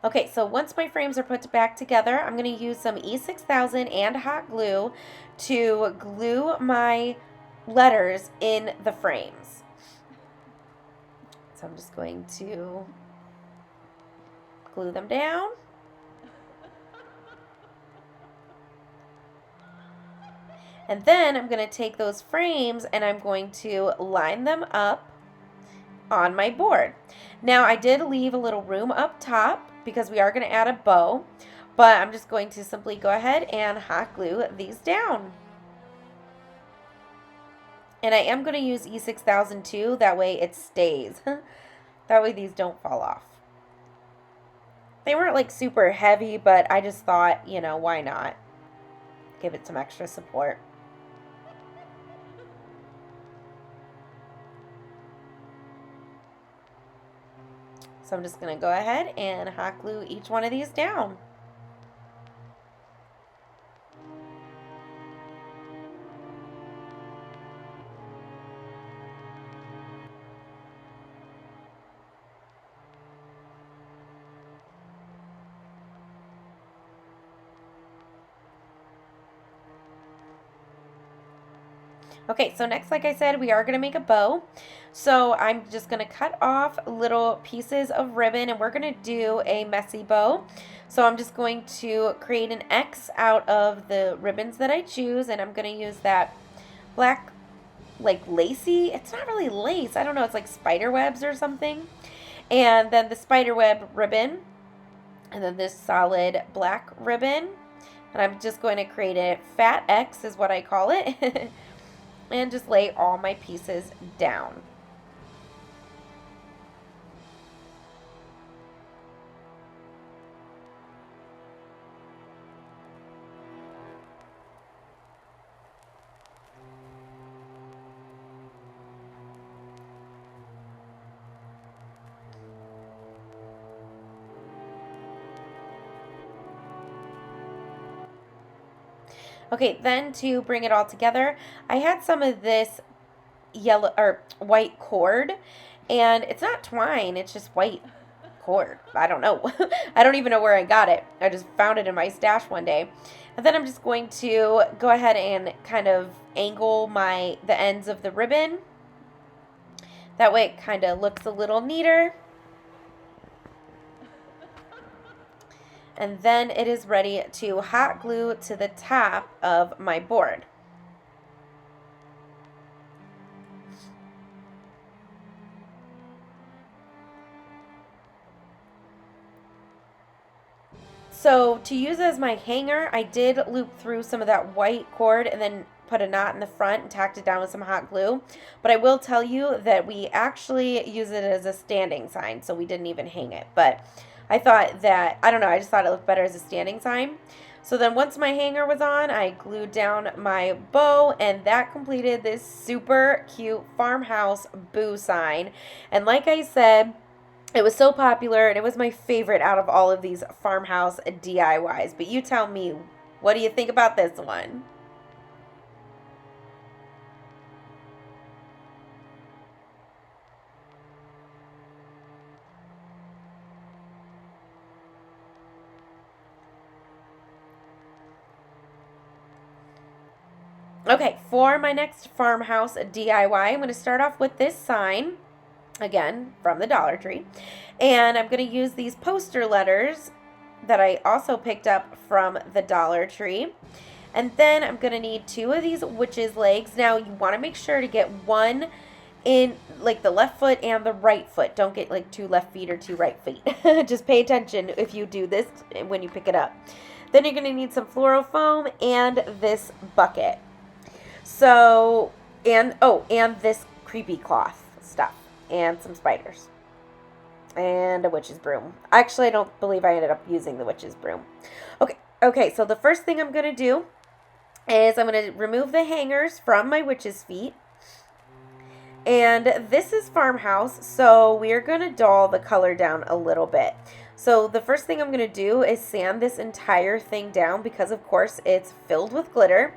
Okay, so once my frames are put back together, I'm going to use some E6000 and hot glue to glue my letters in the frames. So I'm just going to glue them down. And then I'm going to take those frames and I'm going to line them up on my board. Now I did leave a little room up top because we are going to add a bow, but I'm just going to simply go ahead and hot glue these down. And I am going to use E6000 too, that way it stays. That way these don't fall off. They weren't like super heavy, but I just thought, you know, why not? Give it some extra support. So I'm just going to go ahead and hot glue each one of these down. Okay, so next, like I said, we are going to make a bow. So I'm just going to cut off little pieces of ribbon, and we're going to do a messy bow. So I'm just going to create an X out of the ribbons that I choose, and I'm going to use that black, like lacy, it's not really lace, I don't know, it's like spider webs or something. And then the spider web ribbon, and then this solid black ribbon. And I'm just going to create a fat X is what I call it. And just lay all my pieces down. Okay, then to bring it all together, I had some of this yellow or white cord, and it's not twine, it's just white cord. I don't know. I don't even know where I got it. I just found it in my stash one day. And then I'm just going to go ahead and kind of angle the ends of the ribbon. That way it kind of looks a little neater. And then it is ready to hot glue to the top of my board. So to use as my hanger, I did loop through some of that white cord and then put a knot in the front and tacked it down with some hot glue. But I will tell you that we actually use it as a standing sign, so we didn't even hang it. But I thought that, I don't know, I just thought it looked better as a standing sign. So then once my hanger was on, I glued down my bow, and that completed this super cute Farmhouse Boo sign. And like I said, it was so popular, and it was my favorite out of all of these farmhouse DIYs. But you tell me, what do you think about this one? Okay, for my next farmhouse DIY, I'm going to start off with this sign, again, from the Dollar Tree. And I'm going to use these poster letters that I also picked up from the Dollar Tree. And then I'm going to need 2 of these witch's legs. Now, you want to make sure to get one in, like, the left foot and the right foot. Don't get, like, 2 left feet or 2 right feet. Just pay attention if you do this when you pick it up. Then you're going to need some floral foam and this bucket. So, and this creepy cloth stuff, and some spiders, and a witch's broom. Actually, I don't believe I ended up using the witch's broom. Okay, so the first thing I'm going to do is I'm going to remove the hangers from my witch's feet. And this is Farmhouse, so we're going to dull the color down a little bit. So the first thing I'm going to do is sand this entire thing down because, of course, it's filled with glitter.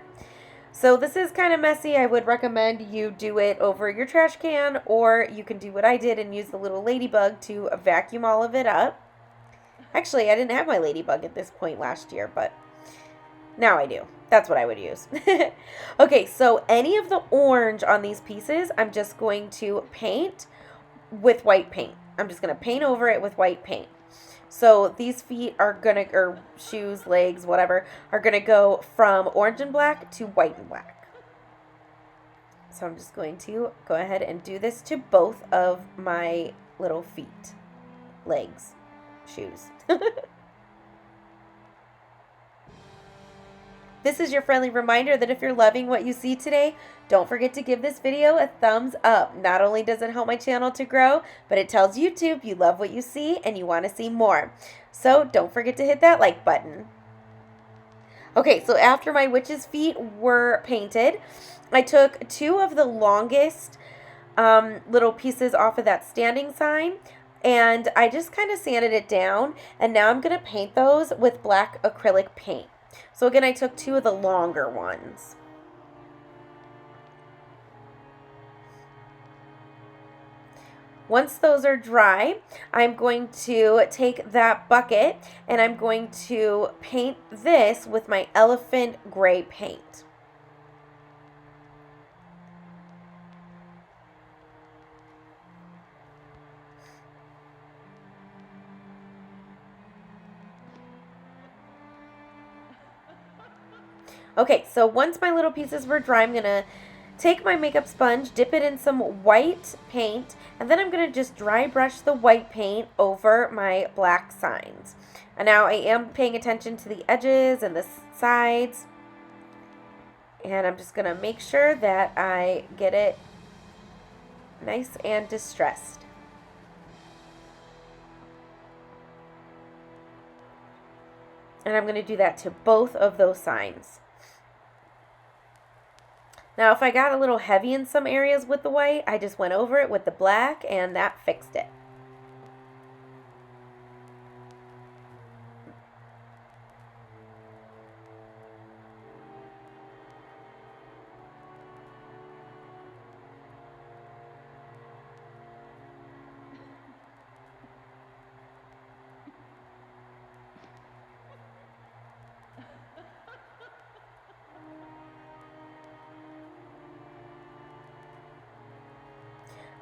So this is kind of messy. I would recommend you do it over your trash can, or you can do what I did and use the little ladybug to vacuum all of it up. Actually, I didn't have my ladybug at this point last year, but now I do. That's what I would use. Okay, so any of the orange on these pieces, I'm just going to paint with white paint. I'm just going to paint over it with white paint. So these feet are going to, or shoes, legs, whatever, are going to go from orange and black to white and black. So I'm just going to go ahead and do this to both of my little feet, legs, shoes. This is your friendly reminder that if you're loving what you see today, don't forget to give this video a thumbs up. Not only does it help my channel to grow, but it tells YouTube you love what you see and you want to see more. So don't forget to hit that like button. Okay, so after my witch's feet were painted, I took 2 of the longest little pieces off of that standing sign, and I just kind of sanded it down, and now I'm going to paint those with black acrylic paint. So again, I took 2 of the longer ones. Once those are dry, I'm going to take that bucket and I'm going to paint this with my elephant gray paint. Okay, so once my little pieces were dry, I'm going to take my makeup sponge, dip it in some white paint, and then I'm going to just dry brush the white paint over my black signs. And now I am paying attention to the edges and the sides. And I'm just going to make sure that I get it nice and distressed. And I'm going to do that to both of those signs. Now, if I got a little heavy in some areas with the white, I just went over it with the black and that fixed it.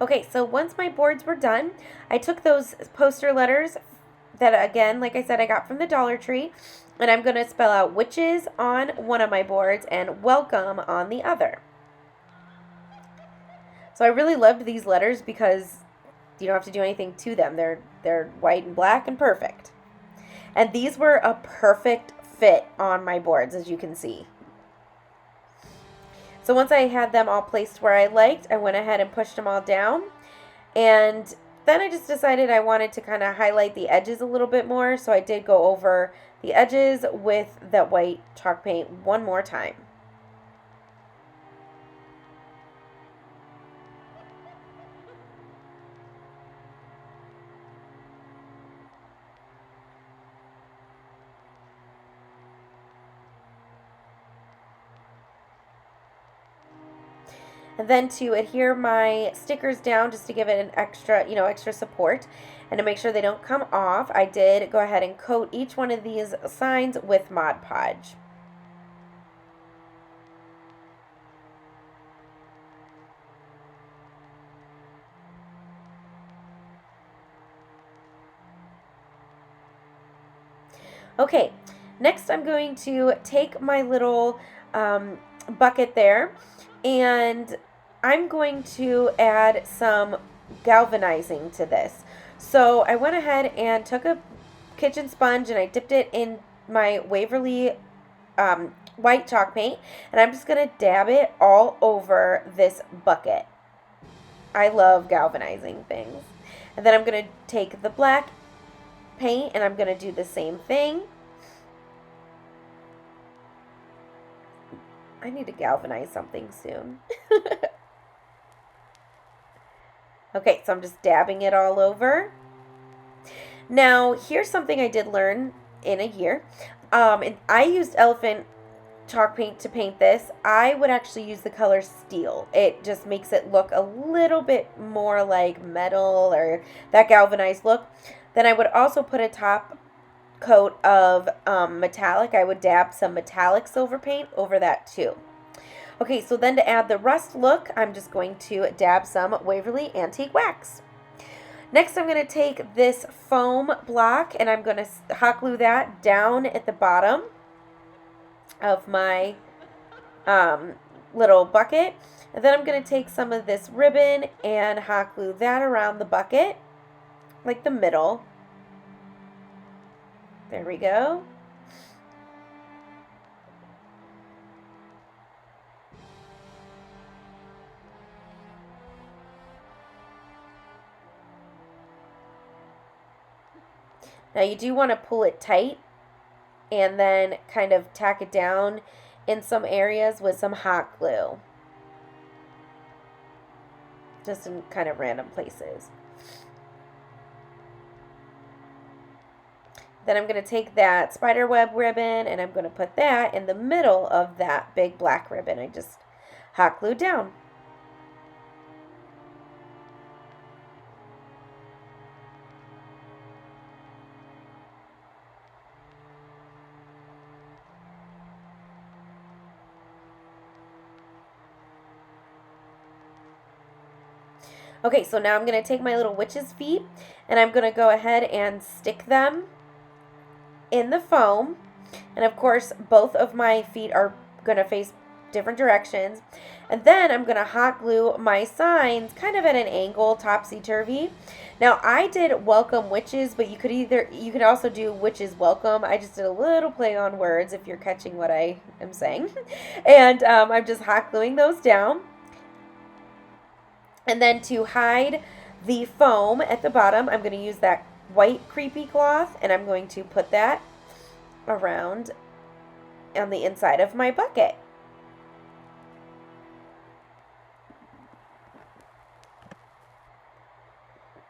Okay, so once my boards were done, I took those poster letters that, again, like I said, I got from the Dollar Tree, and I'm going to spell out witches on one of my boards and welcome on the other. So I really loved these letters because you don't have to do anything to them. They're white and black and perfect. And these were a perfect fit on my boards, as you can see. So once I had them all placed where I liked, I went ahead and pushed them all down. And then I just decided I wanted to kind of highlight the edges a little bit more. So I did go over the edges with that white chalk paint one more time. And then to adhere my stickers down, just to give it an extra, extra support, and to make sure they don't come off, I did go ahead and coat each one of these signs with Mod Podge. Okay, next I'm going to take my little bucket there, and I'm going to add some galvanizing to this. So I went ahead and took a kitchen sponge and I dipped it in my Waverly white chalk paint, and I'm just going to dab it all over this bucket. I love galvanizing things. And then I'm going to take the black paint and I'm going to do the same thing. I need to galvanize something soon. Okay, so I'm just dabbing it all over. Now, here's something I did learn in a year. And I used elephant chalk paint to paint this. I would actually use the color steel. It just makes it look a little bit more like metal or that galvanized look. Then I would also put a top coat of metallic. I would dab some metallic silver paint over that too. Okay, so then to add the rust look, I'm just going to dab some Waverly Antique Wax. Next, I'm going to take this foam block and I'm going to hot glue that down at the bottom of my little bucket. And then I'm going to take some of this ribbon and hot glue that around the bucket, like the middle. There we go. Now you do want to pull it tight and then kind of tack it down in some areas with some hot glue. Just in kind of random places. Then I'm going to take that spider web ribbon and I'm going to put that in the middle of that big black ribbon I just hot glued down. Okay, so now I'm going to take my little witch's feet and I'm going to go ahead and stick them in the foam. And of course, both of my feet are going to face different directions. And then I'm going to hot glue my signs kind of at an angle, topsy-turvy. Now I did welcome witches, but you could also do witches welcome. I just did a little play on words if you're catching what I am saying. And I'm just hot gluing those down. And then to hide the foam at the bottom, I'm going to use that white creepy cloth, and I'm going to put that around on the inside of my bucket.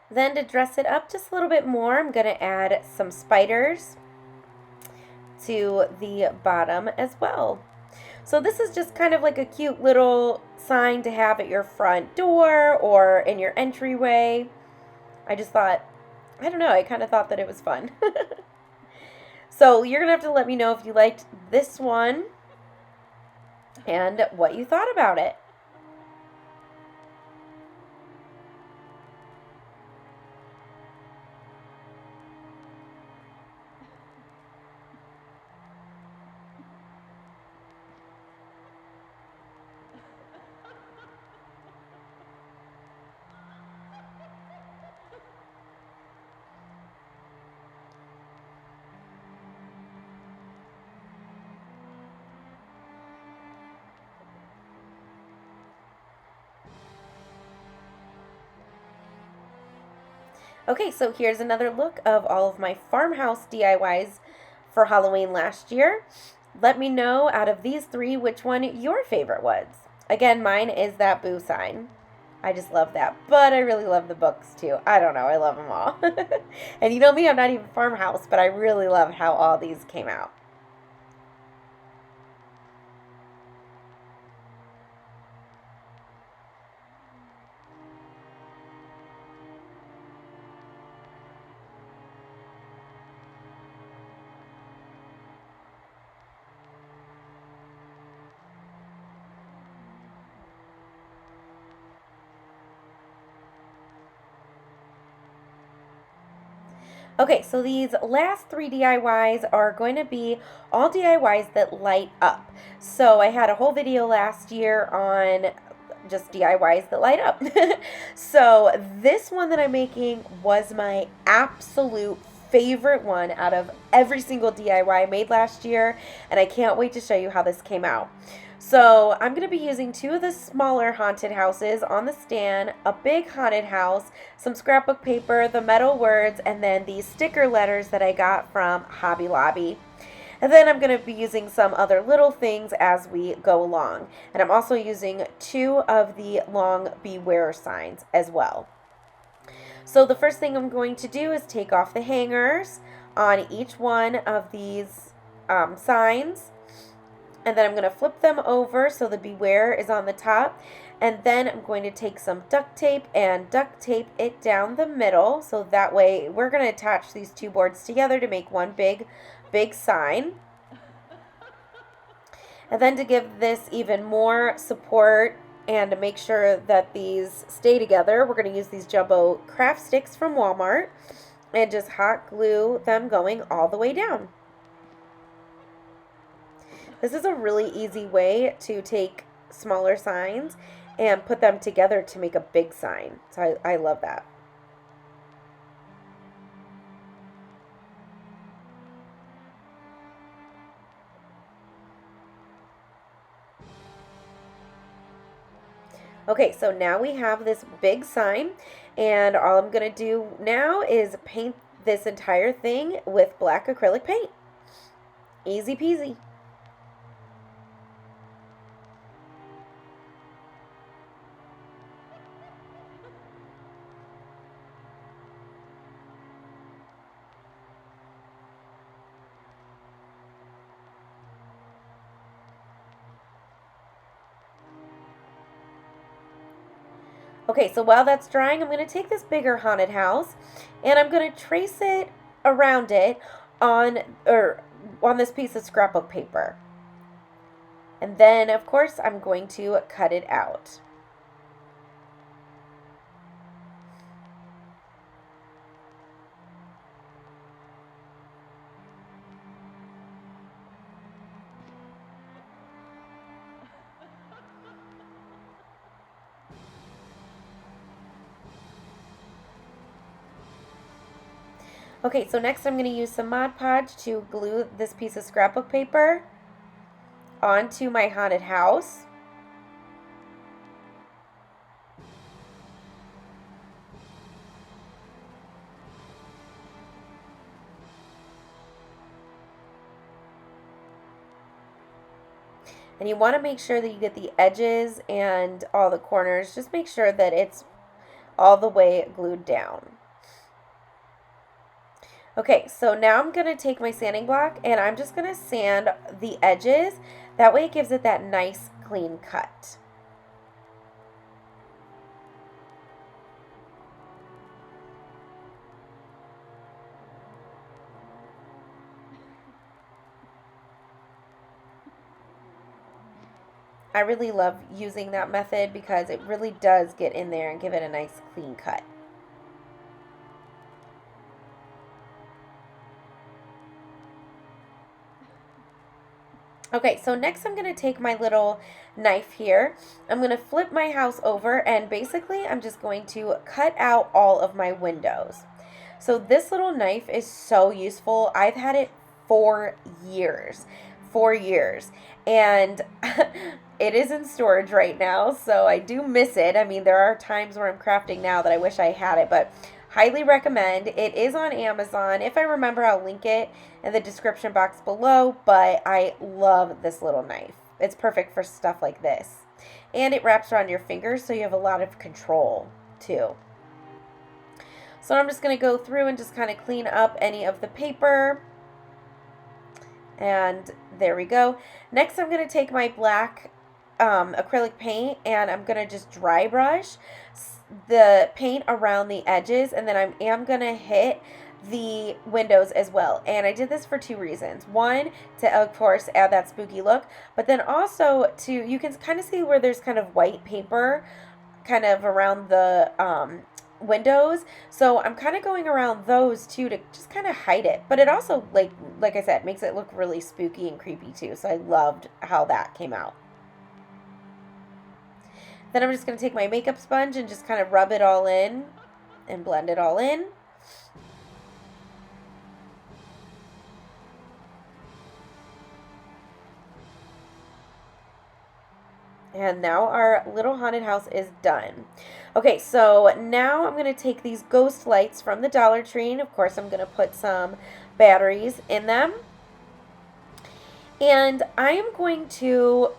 Then to dress it up just a little bit more, I'm going to add some spiders to the bottom as well. So this is just kind of like a cute little sign to have at your front door or in your entryway. I just thought, I don't know, I kind of thought that it was fun. So you're going to have to let me know if you liked this one and what you thought about it. Okay, so here's another look of all of my farmhouse DIYs for Halloween last year. Let me know out of these three which one your favorite was. Again, mine is that boo sign. I just love that. But I really love the books too. I don't know, I love them all. And you know me, I'm not even farmhouse, but I really love how all these came out. Okay, so these last three DIYs are going to be all DIYs that light up. So I had a whole video last year on just DIYs that light up. So this one that I'm making was my absolute favorite one out of every single DIY I made last year, and I can't wait to show you how this came out. So I'm going to be using two of the smaller haunted houses on the stand, a big haunted house, some scrapbook paper, the metal words, and then these sticker letters that I got from Hobby Lobby. And then I'm going to be using some other little things as we go along. And I'm also using two of the long Beware signs as well. So the first thing I'm going to do is take off the hangers on each one of these signs. And then I'm going to flip them over so the Beware is on the top. And then I'm going to take some duct tape and duct tape it down the middle. So that way we're going to attach these two boards together to make one big sign. And then to give this even more support and to make sure that these stay together, we're going to use these jumbo craft sticks from Walmart and just hot glue them going all the way down. This is a really easy way to take smaller signs and put them together to make a big sign. So I love that. Okay, so now we have this big sign, and all I'm going to do now is paint this entire thing with black acrylic paint. Easy peasy. Okay, so while that's drying, I'm going to take this bigger haunted house and I'm going to trace it around it on this piece of scrapbook paper. And then, of course, I'm going to cut it out. Okay, so next I'm going to use some Mod Podge to glue this piece of scrapbook paper onto my haunted house. And you want to make sure that you get the edges and all the corners. Just make sure that it's all the way glued down. Okay, so now I'm going to take my sanding block and I'm just going to sand the edges. That way it gives it that nice clean cut. I really love using that method because it really does get in there and give it a nice clean cut. Okay, so next I'm going to take my little knife here. I'm going to flip my house over and basically I'm just going to cut out all of my windows. So this little knife is so useful. I've had it for years. 4 years. And it is in storage right now, so I do miss it. I mean, there are times where I'm crafting now that I wish I had it, but highly recommend. It is on Amazon. If I remember, I'll link it in the description box below, but I love this little knife. It's perfect for stuff like this. And it wraps around your fingers, so you have a lot of control, too. So I'm just going to go through and just kind of clean up any of the paper. And there we go. Next, I'm going to take my black acrylic paint and I'm going to just dry brush the paint around the edges, and then I am going to hit the windows as well. And I did this for 2 reasons. One, to of course add that spooky look, but then also to, you can kind of see where there's kind of white paper kind of around the windows, so I'm kind of going around those too to just kind of hide it. But it also, like I said, makes it look really spooky and creepy too, so I loved how that came out. Then I'm just going to take my makeup sponge and just kind of rub it all in and blend it all in. And now our little haunted house is done. Okay, so now I'm going to take these ghost lights from the Dollar Tree, and of course I'm going to put some batteries in them. And I am going to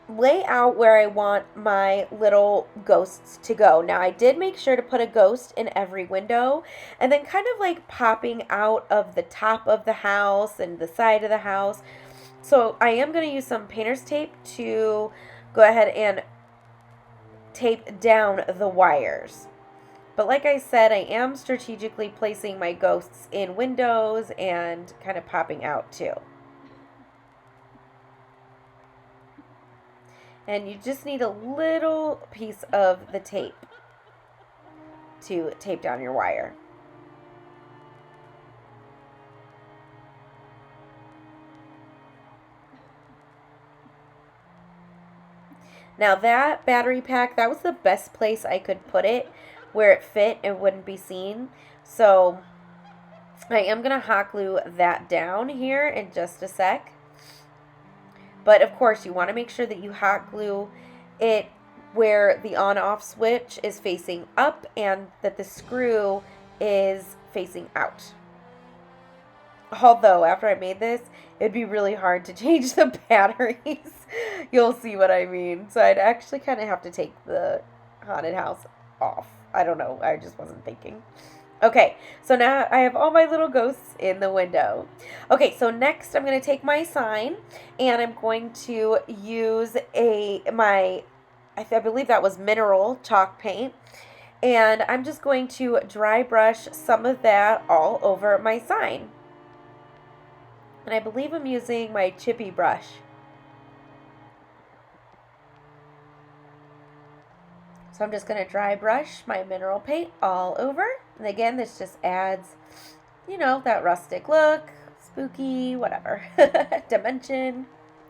lay out where I want my little ghosts to go. Now, I did make sure to put a ghost in every window, and then kind of like popping out of the top of the house and the side of the house. So I am going to use some painter's tape to go ahead and tape down the wires. But like I said, I am strategically placing my ghosts in windows and kind of popping out too. And you just need a little piece of the tape to tape down your wire. Now that battery pack, that was the best place I could put it where it fit and wouldn't be seen. So I am going to hot glue that down here in just a sec. But of course you want to make sure that you hot glue it where the on-off switch is facing up and that the screw is facing out. Although, after I made this, it'd be really hard to change the batteries. You'll see what I mean. So I'd actually kind of have to take the haunted house off. I don't know. I just wasn't thinking. Okay, so now I have all my little ghosts in the window. Okay, so next I'm going to take my sign and I'm going to use I believe that was mineral chalk paint. And I'm just going to dry brush some of that all over my sign. And I believe I'm using my chippy brush. So I'm just going to dry brush my mineral paint all over. And again, this just adds, you know, that rustic look, spooky, whatever, dimension,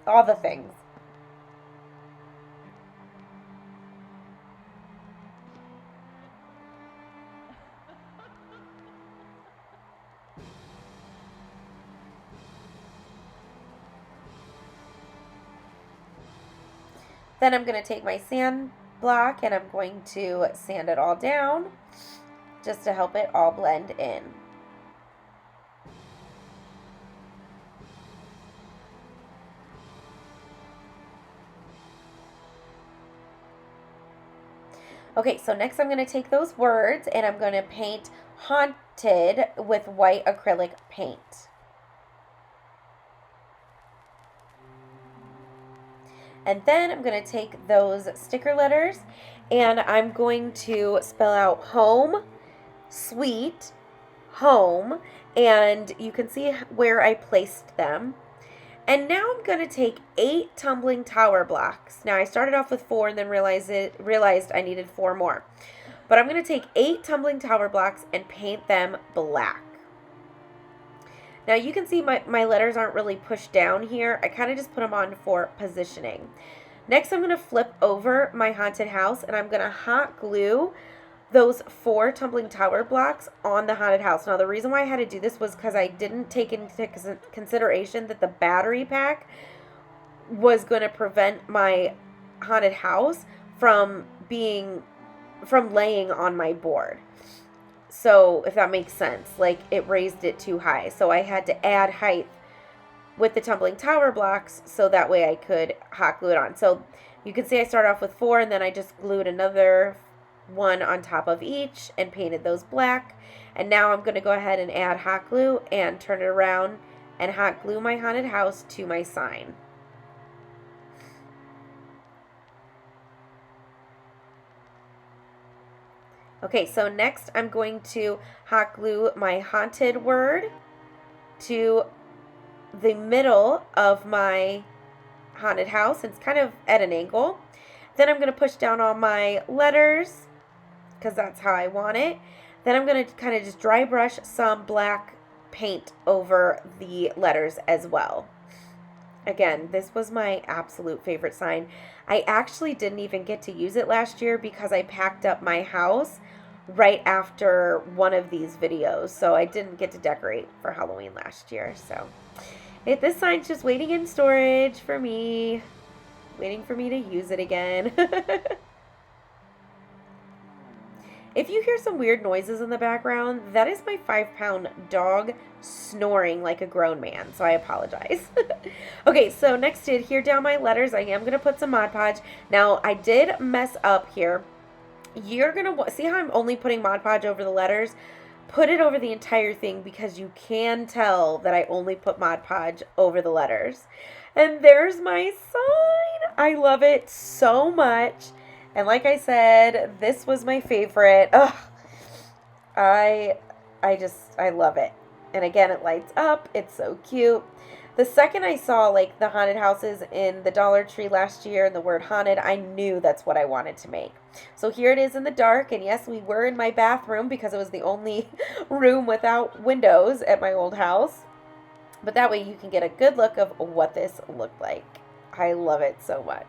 all the things. Then I'm going to take my sand block and I'm going to sand it all down just to help it all blend in. Okay, so next I'm going to take those words and I'm going to paint haunted with white acrylic paint. And then I'm going to take those sticker letters and I'm going to spell out home, sweet, home, and you can see where I placed them. And now I'm going to take 8 tumbling tower blocks. Now I started off with 4 and then realized I needed 4 more. But I'm going to take 8 tumbling tower blocks and paint them black. Now you can see my letters aren't really pushed down here. I kind of just put them on for positioning. Next I'm going to flip over my haunted house and I'm going to hot glue those 4 tumbling tower blocks on the haunted house. Now the reason why I had to do this was because I didn't take into consideration that the battery pack was going to prevent my haunted house from laying on my board. So if that makes sense, like it raised it too high. So I had to add height with the tumbling tower blocks so that way I could hot glue it on. So you can see I started off with 4 and then I just glued another 1 on top of each and painted those black. And now I'm going to go ahead and add hot glue and turn it around and hot glue my haunted house to my sign. Okay, so next I'm going to hot glue my haunted word to the middle of my haunted house. It's kind of at an angle. Then I'm going to push down all my letters because that's how I want it. Then I'm going to kind of just dry brush some black paint over the letters as well. Again, this was my absolute favorite sign. I actually didn't even get to use it last year because I packed up my house right after one of these videos. So I didn't get to decorate for Halloween last year. So this sign's just waiting in storage for me. Waiting for me to use it again. If you hear some weird noises in the background, that is my 5-pound dog snoring like a grown man, so I apologize. Okay, so next to adhere down my letters, I am going to put some Mod Podge. Now, I did mess up here. You're going to see how I'm only putting Mod Podge over the letters? Put it over the entire thing because you can tell that I only put Mod Podge over the letters. And there's my sign. I love it so much. And like I said, this was my favorite. Ugh. I love it. And again, it lights up. It's so cute. The second I saw like the haunted houses in the Dollar Tree last year and the word haunted, I knew that's what I wanted to make. So here it is in the dark. And yes, we were in my bathroom because it was the only room without windows at my old house. But that way you can get a good look of what this looked like. I love it so much.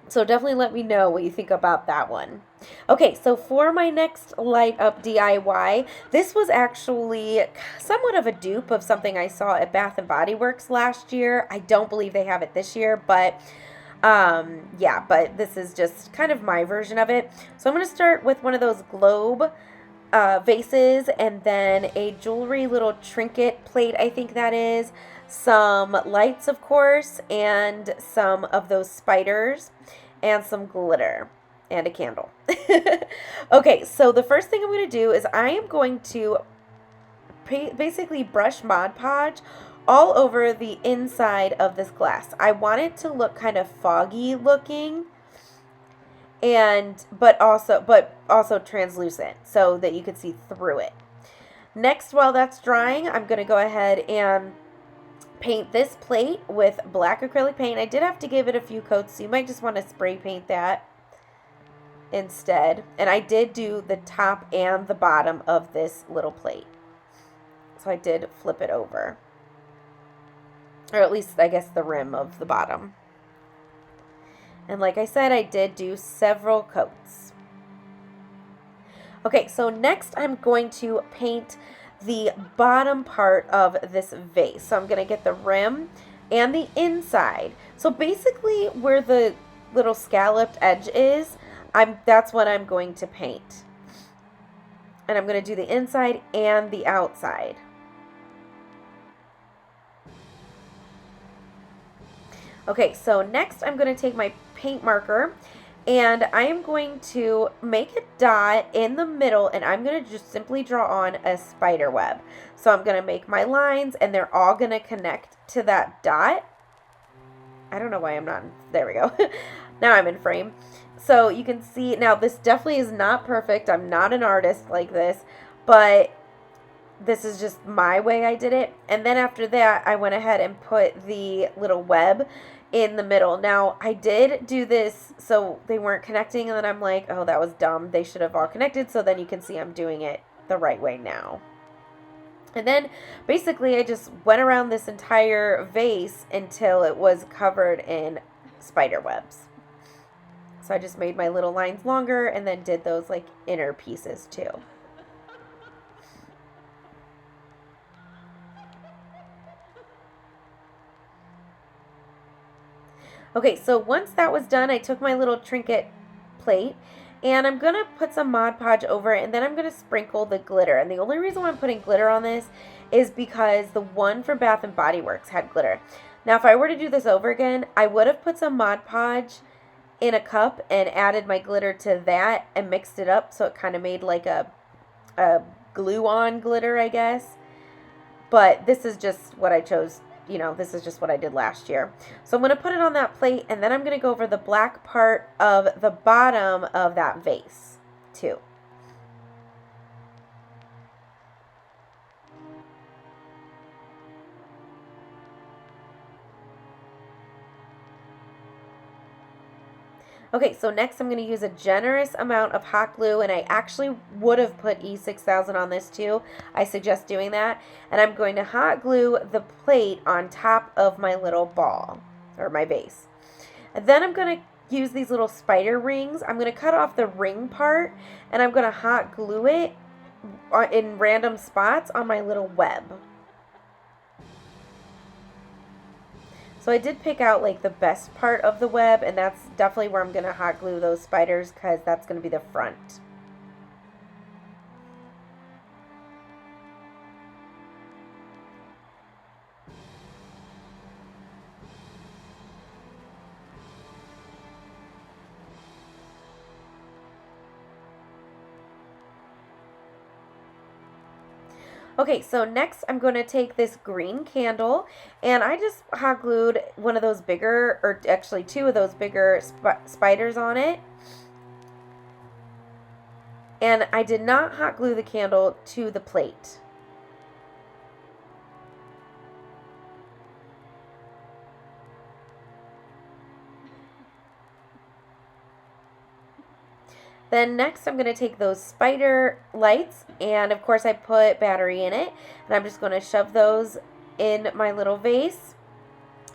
So definitely let me know what you think about that one. Okay, so for my next light up DIY, this was actually somewhat of a dupe of something I saw at Bath & Body Works last year. I don't believe they have it this year, but yeah, but this is just kind of my version of it. So I'm going to start with one of those globe vases and then a jewelry little trinket plate, I think that is. Some lights, of course, and some of those spiders, and some glitter, and a candle. Okay, so the first thing I'm going to do is I am going to basically brush Mod Podge all over the inside of this glass. I want it to look kind of foggy looking, but also translucent so that you can see through it. Next, while that's drying, I'm going to go ahead and paint this plate with black acrylic paint. I did have to give it a few coats, so you might just want to spray paint that instead. And I did do the top and the bottom of this little plate. So I did flip it over. Or at least, I guess, the rim of the bottom. And like I said, I did do several coats. Okay, so next I'm going to paint the bottom part of this vase. So I'm going to get the rim and the inside. So basically where the little scalloped edge is, that's what I'm going to paint. And I'm going to do the inside and the outside. Okay, so next I'm going to take my paint marker and I am going to make a dot in the middle, and I'm going to just simply draw on a spider web. So I'm going to make my lines and they're all going to connect to that dot. I don't know why I'm not, there we go. Now I'm in frame. So you can see, now this definitely is not perfect. I'm not an artist like this, but this is just my way I did it. And then after that, I went ahead and put the little web in the middle. Now, I did do this so they weren't connecting, and then I'm like, oh, that was dumb. They should have all connected. So then you can see I'm doing it the right way now. And then basically I just went around this entire vase until it was covered in spider webs. So I just made my little lines longer and then did those like inner pieces too. Okay, so once that was done, I took my little trinket plate and I'm going to put some Mod Podge over it, and then I'm going to sprinkle the glitter. And the only reason why I'm putting glitter on this is because the one from Bath & Body Works had glitter. Now, if I were to do this over again, I would have put some Mod Podge in a cup and added my glitter to that and mixed it up so it kind of made like a glue-on glitter, I guess. But this is just what I chose. You know, this is just what I did last year. So I'm going to put it on that plate, and then I'm going to go over the black part of the bottom of that vase too. Okay, so next I'm going to use a generous amount of hot glue, and I actually would have put E6000 on this too. I suggest doing that. And I'm going to hot glue the plate on top of my little ball, or my vase. And then I'm going to use these little spider rings. I'm going to cut off the ring part, and I'm going to hot glue it in random spots on my little web. So I did pick out like the best part of the web, and that's definitely where I'm going to hot glue those spiders, because that's going to be the front. Okay, so next I'm going to take this green candle, and I just hot glued one of those bigger, or actually two of those bigger spiders on it. And I did not hot glue the candle to the plate. Then next I'm going to take those spider lights, and of course I put battery in it, and I'm just going to shove those in my little vase.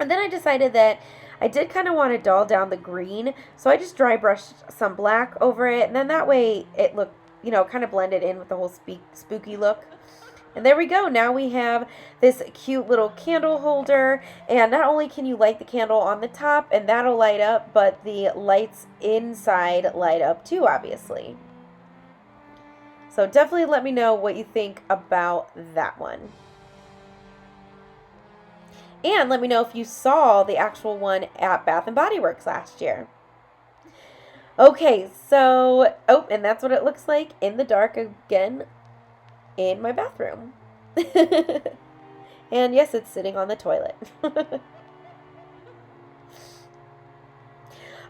And then I decided that I did kind of want to dull down the green, so I just dry brushed some black over it, and then that way it looked, you know, kind of blended in with the whole spooky look. And there we go. Now we have this cute little candle holder, and not only can you light the candle on the top and that'll light up, but the lights inside light up too, obviously. So definitely let me know what you think about that one. And let me know if you saw the actual one at Bath & Body Works last year. Okay, so, oh, and that's what it looks like in the dark again in my bathroom. And yes, it's sitting on the toilet.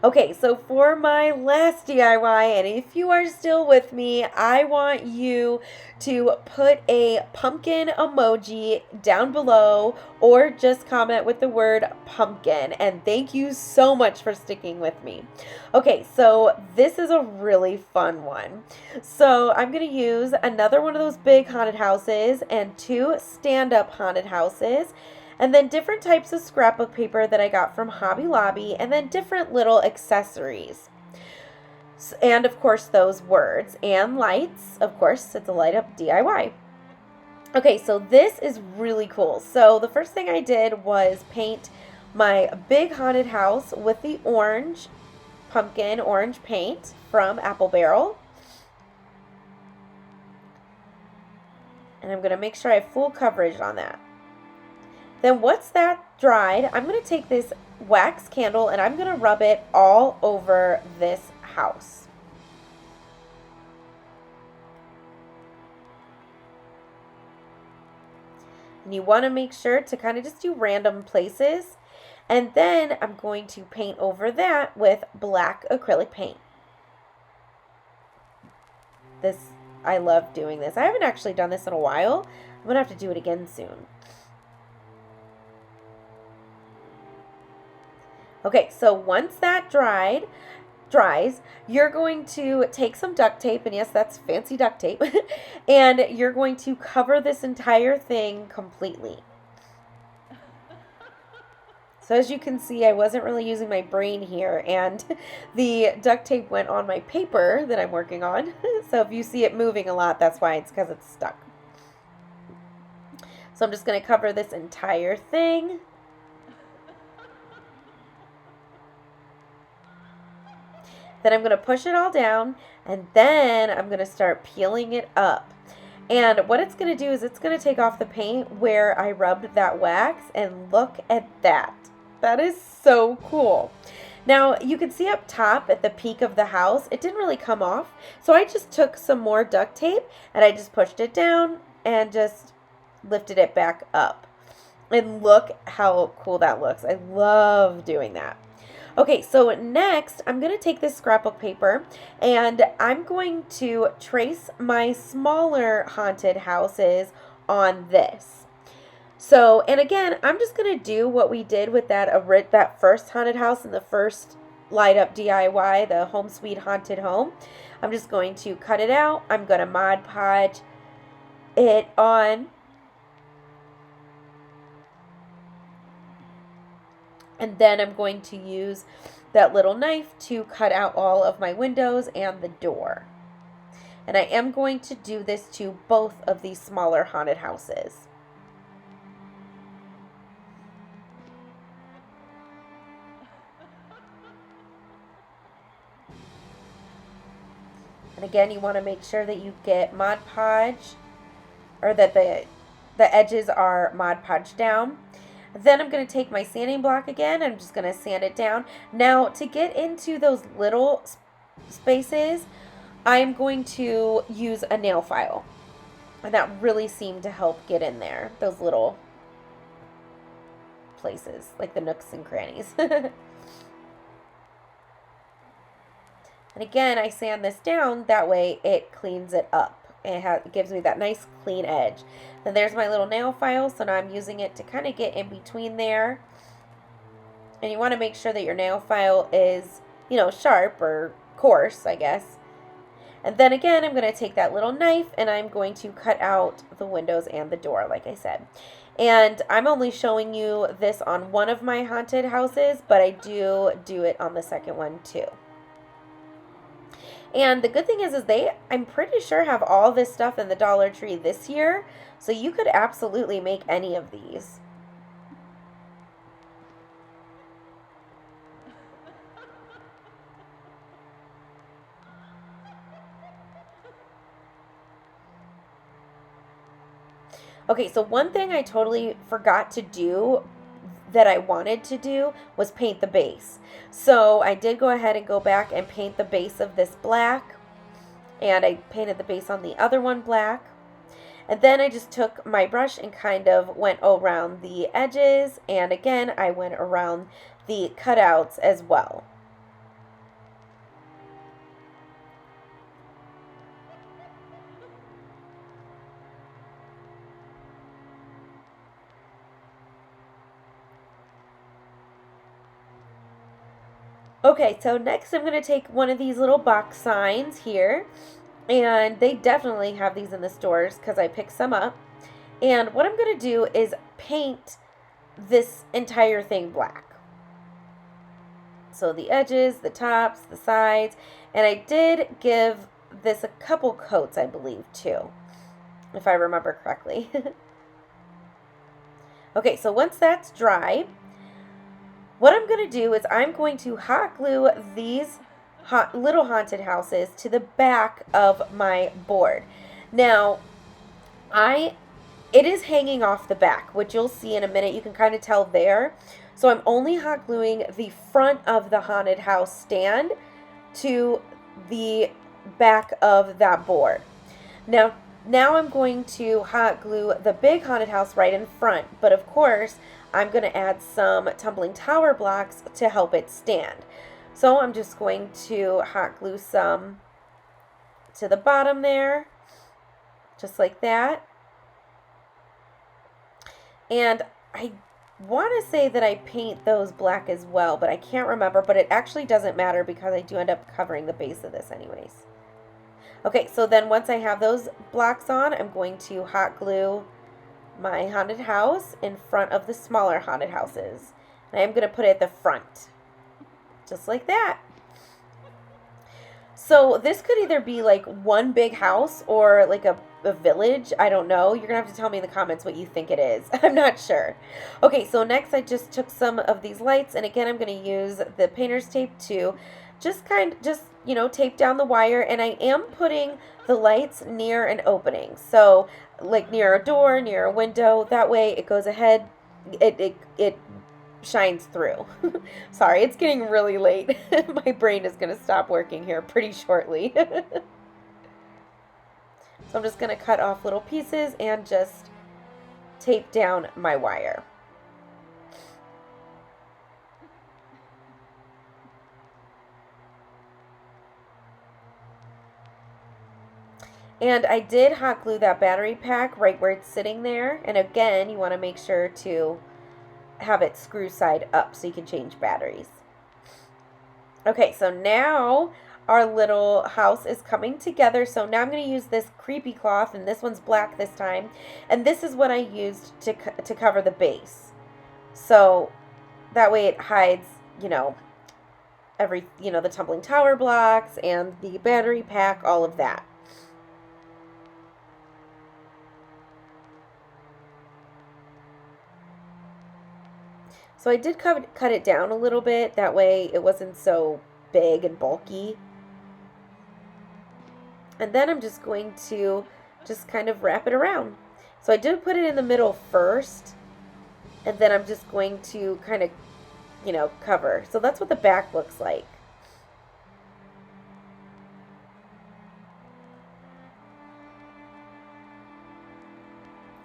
Okay, so for my last DIY, and if you are still with me, I want you to put a pumpkin emoji down below, or just comment with the word pumpkin. And thank you so much for sticking with me. Okay, so this is a really fun one. So I'm going to use another one of those big haunted houses and two stand-up haunted houses, and then different types of scrapbook paper that I got from Hobby Lobby, and then different little accessories. And of course those words and lights. Of course, it's a light up DIY. Okay, so this is really cool. So the first thing I did was paint my big haunted house with the orange pumpkin orange paint from Apple Barrel. And I'm going to make sure I have full coverage on that. Then once that dried, I'm going to take this wax candle and I'm going to rub it all over this house. And you want to make sure to kind of just do random places. And then I'm going to paint over that with black acrylic paint. I love doing this. I haven't actually done this in a while. I'm going to have to do it again soon. Okay, so once that dries, you're going to take some duct tape, and yes, that's fancy duct tape, and you're going to cover this entire thing completely. So as you can see, I wasn't really using my brain here, and the duct tape went on my paper that I'm working on. So if you see it moving a lot, that's why. It's because it's stuck. So I'm just going to cover this entire thing. Then I'm going to push it all down, and then I'm going to start peeling it up. And what it's going to do is it's going to take off the paint where I rubbed that wax, and look at that. That is so cool. Now, you can see up top at the peak of the house, it didn't really come off. So I just took some more duct tape, and I just pushed it down and just lifted it back up. And look how cool that looks. I love doing that. Okay, so next I'm going to take this scrapbook paper and I'm going to trace my smaller haunted houses on this. So, and again, I'm just going to do what we did with that first haunted house in the first light up DIY, the Home Sweet Haunted Home. I'm just going to cut it out. I'm going to Mod Podge it on. And then I'm going to use that little knife to cut out all of my windows and the door. And I am going to do this to both of these smaller haunted houses. And again, you want to make sure that you get Mod Podge, or that the edges are Mod Podge down. Then I'm going to take my sanding block again. I'm just going to sand it down. Now, to get into those little spaces, I'm going to use a nail file. And that really seemed to help get in there, those little places, like the nooks and crannies. And again, I sand this down. That way it cleans it up. It gives me that nice clean edge. Then there's my little nail file, so now I'm using it to kind of get in between there. And you want to make sure that your nail file is, sharp or coarse, I guess. And then again, I'm going to take that little knife and I'm going to cut out the windows and the door, like I said. And I'm only showing you this on one of my haunted houses, but I do it on the second one too. And the good thing is I'm pretty sure have all this stuff in the Dollar Tree this year. So you could absolutely make any of these. Okay, so one thing I totally forgot to do that I wanted to do was paint the base. So I did go ahead and go back and paint the base of this black, and I painted the base on the other one black. And then I just took my brush and kind of went around the edges, and again I went around the cutouts as well. Okay, so next I'm going to take one of these little box signs here, and they definitely have these in the stores because I picked some up. And what I'm going to do is paint this entire thing black. So the edges, the tops, the sides, and I did give this a couple coats, I believe, too. if I remember correctly. Okay, so once that's dry, what I'm going to do is I'm going to hot glue these little haunted houses to the back of my board. Now, it is hanging off the back, which you'll see in a minute. You can kind of tell there. So I'm only hot gluing the front of the haunted house stand to the back of that board. Now I'm going to hot glue the big haunted house right in front, but of course I'm going to add some tumbling tower blocks to help it stand. So I'm just going to hot glue some to the bottom there, just like that. And I want to say that I paint those black as well, but I can't remember, but it actually doesn't matter because I do end up covering the base of this anyways. Okay, so then once I have those blocks on, I'm going to hot glue my haunted house in front of the smaller haunted houses. And I am going to put it at the front, just like that. So this could either be like one big house or like a village. I don't know. You're going to have to tell me in the comments what you think it is. I'm not sure. Okay, so next I just took some of these lights, and again I'm going to use the painter's tape to just you know, tape down the wire, and I am putting the lights near an opening. So like near a door, near a window, that way it goes ahead, it shines through. Sorry, it's getting really late. My brain is going to stop working here pretty shortly. So I'm just going to cut off little pieces and just tape down my wire. And I did hot glue that battery pack right where it's sitting there. And again, you want to make sure to have it screw side up so you can change batteries. Okay, so now our little house is coming together. So now I'm going to use this creepy cloth, and this one's black this time. And this is what I used to cover the base. So that way it hides, you know, the tumbling tower blocks and the battery pack, all of that. So I did cut it down a little bit, that way it wasn't so big and bulky. And then I'm just going to just kind of wrap it around. So I did put it in the middle first, and then I'm just going to kind of, you know, cover. So that's what the back looks like.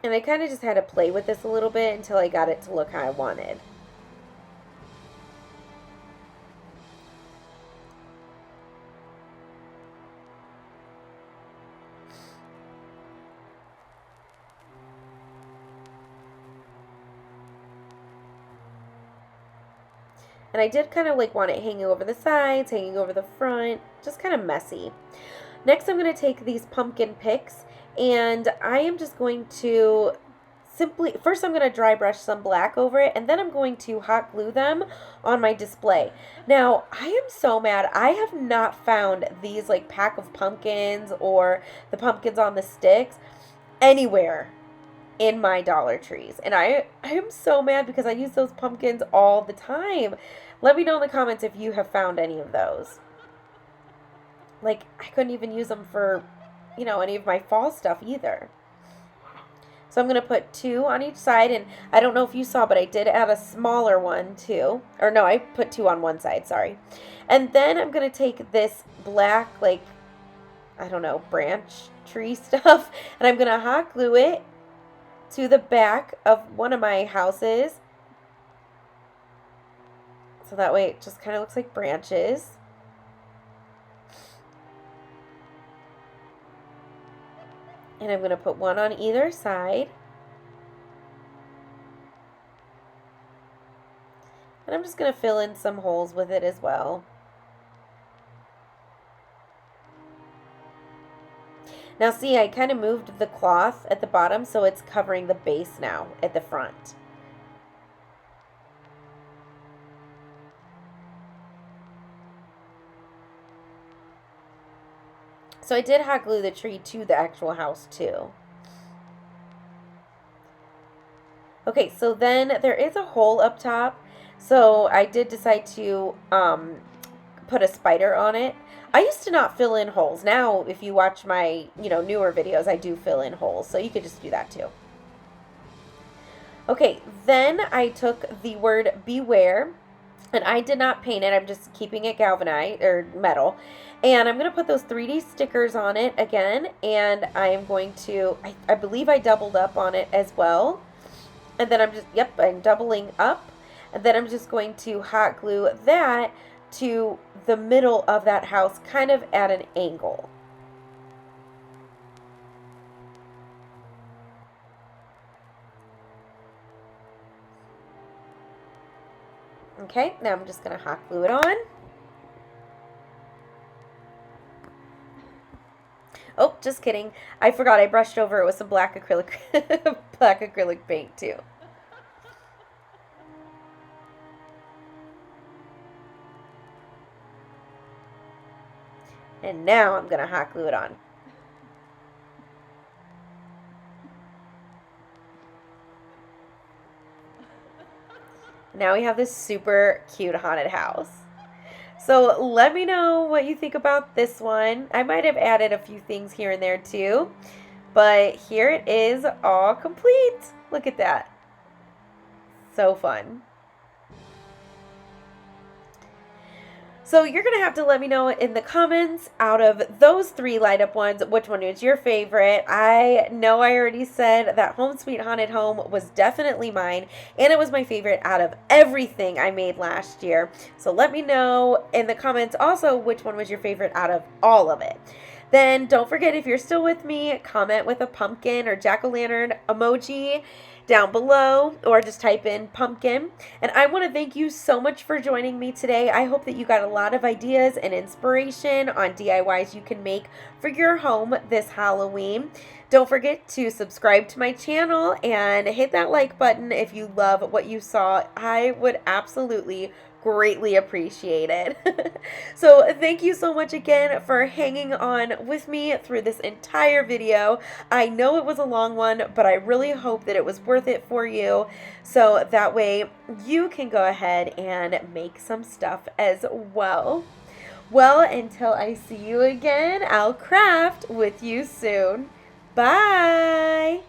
And I kind of just had to play with this a little bit until I got it to look how I wanted. And I did kind of like want it hanging over the sides, hanging over the front, just kind of messy. Next, I'm going to take these pumpkin picks, and I am just going to first I'm going to dry brush some black over it, and then I'm going to hot glue them on my display. Now, I am so mad. I have not found these like pack of pumpkins or the pumpkins on the sticks anywhere in my Dollar Trees. And I am so mad because I use those pumpkins all the time. Let me know in the comments if you have found any of those. Like, I couldn't even use them for, you know, any of my fall stuff either. So I'm going to put 2 on each side, and I don't know if you saw, but I did add a smaller one too. Or no, I put 2 on one side, sorry. And then I'm going to take this black, like, I don't know, branch tree stuff, and I'm going to hot glue it to the back of one of my houses. So that way it just kind of looks like branches. And I'm going to put 1 on either side. And I'm just going to fill in some holes with it as well. Now see, I kind of moved the cloth at the bottom so it's covering the base now at the front. So I did hot glue the tree to the actual house too. Okay, so then there is a hole up top. So I did decide to put a spider on it. I used to not fill in holes. Now, if you watch my, newer videos, I do fill in holes. So you could just do that too. Okay, then I took the word beware, and I did not paint it. I'm just keeping it galvanized or metal. And I'm going to put those 3D stickers on it again, and I am going to, I believe I doubled up on it as well. And then I'm doubling up. And then I'm just going to hot glue that to the middle of that house, kind of at an angle. Okay, now I'm just going to hot glue it on. Oh, just kidding. I forgot I brushed over it with some black acrylic paint too. And now I'm going to hot glue it on. Now we have this super cute haunted house. So let me know what you think about this one. I might have added a few things here and there too, but here it is all complete. Look at that. So fun. So you're going to have to let me know in the comments, out of those 3 light up ones, which one is your favorite. I know I already said that Home Sweet Haunted Home was definitely mine, and it was my favorite out of everything I made last year. So let me know in the comments also which one was your favorite out of all of it. Then don't forget, if you're still with me, comment with a pumpkin or jack-o'-lantern emoji down below, or just type in pumpkin. And I want to thank you so much for joining me today. I hope that you got a lot of ideas and inspiration on DIYs you can make for your home this Halloween. Don't forget to subscribe to my channel and hit that like button if you love what you saw. I would absolutely greatly appreciate it. So thank you so much again for hanging on with me through this entire video. I know it was a long one, but I really hope that it was worth it for you, so that way you can go ahead and make some stuff as well. Well, until I see you again, I'll craft with you soon. Bye!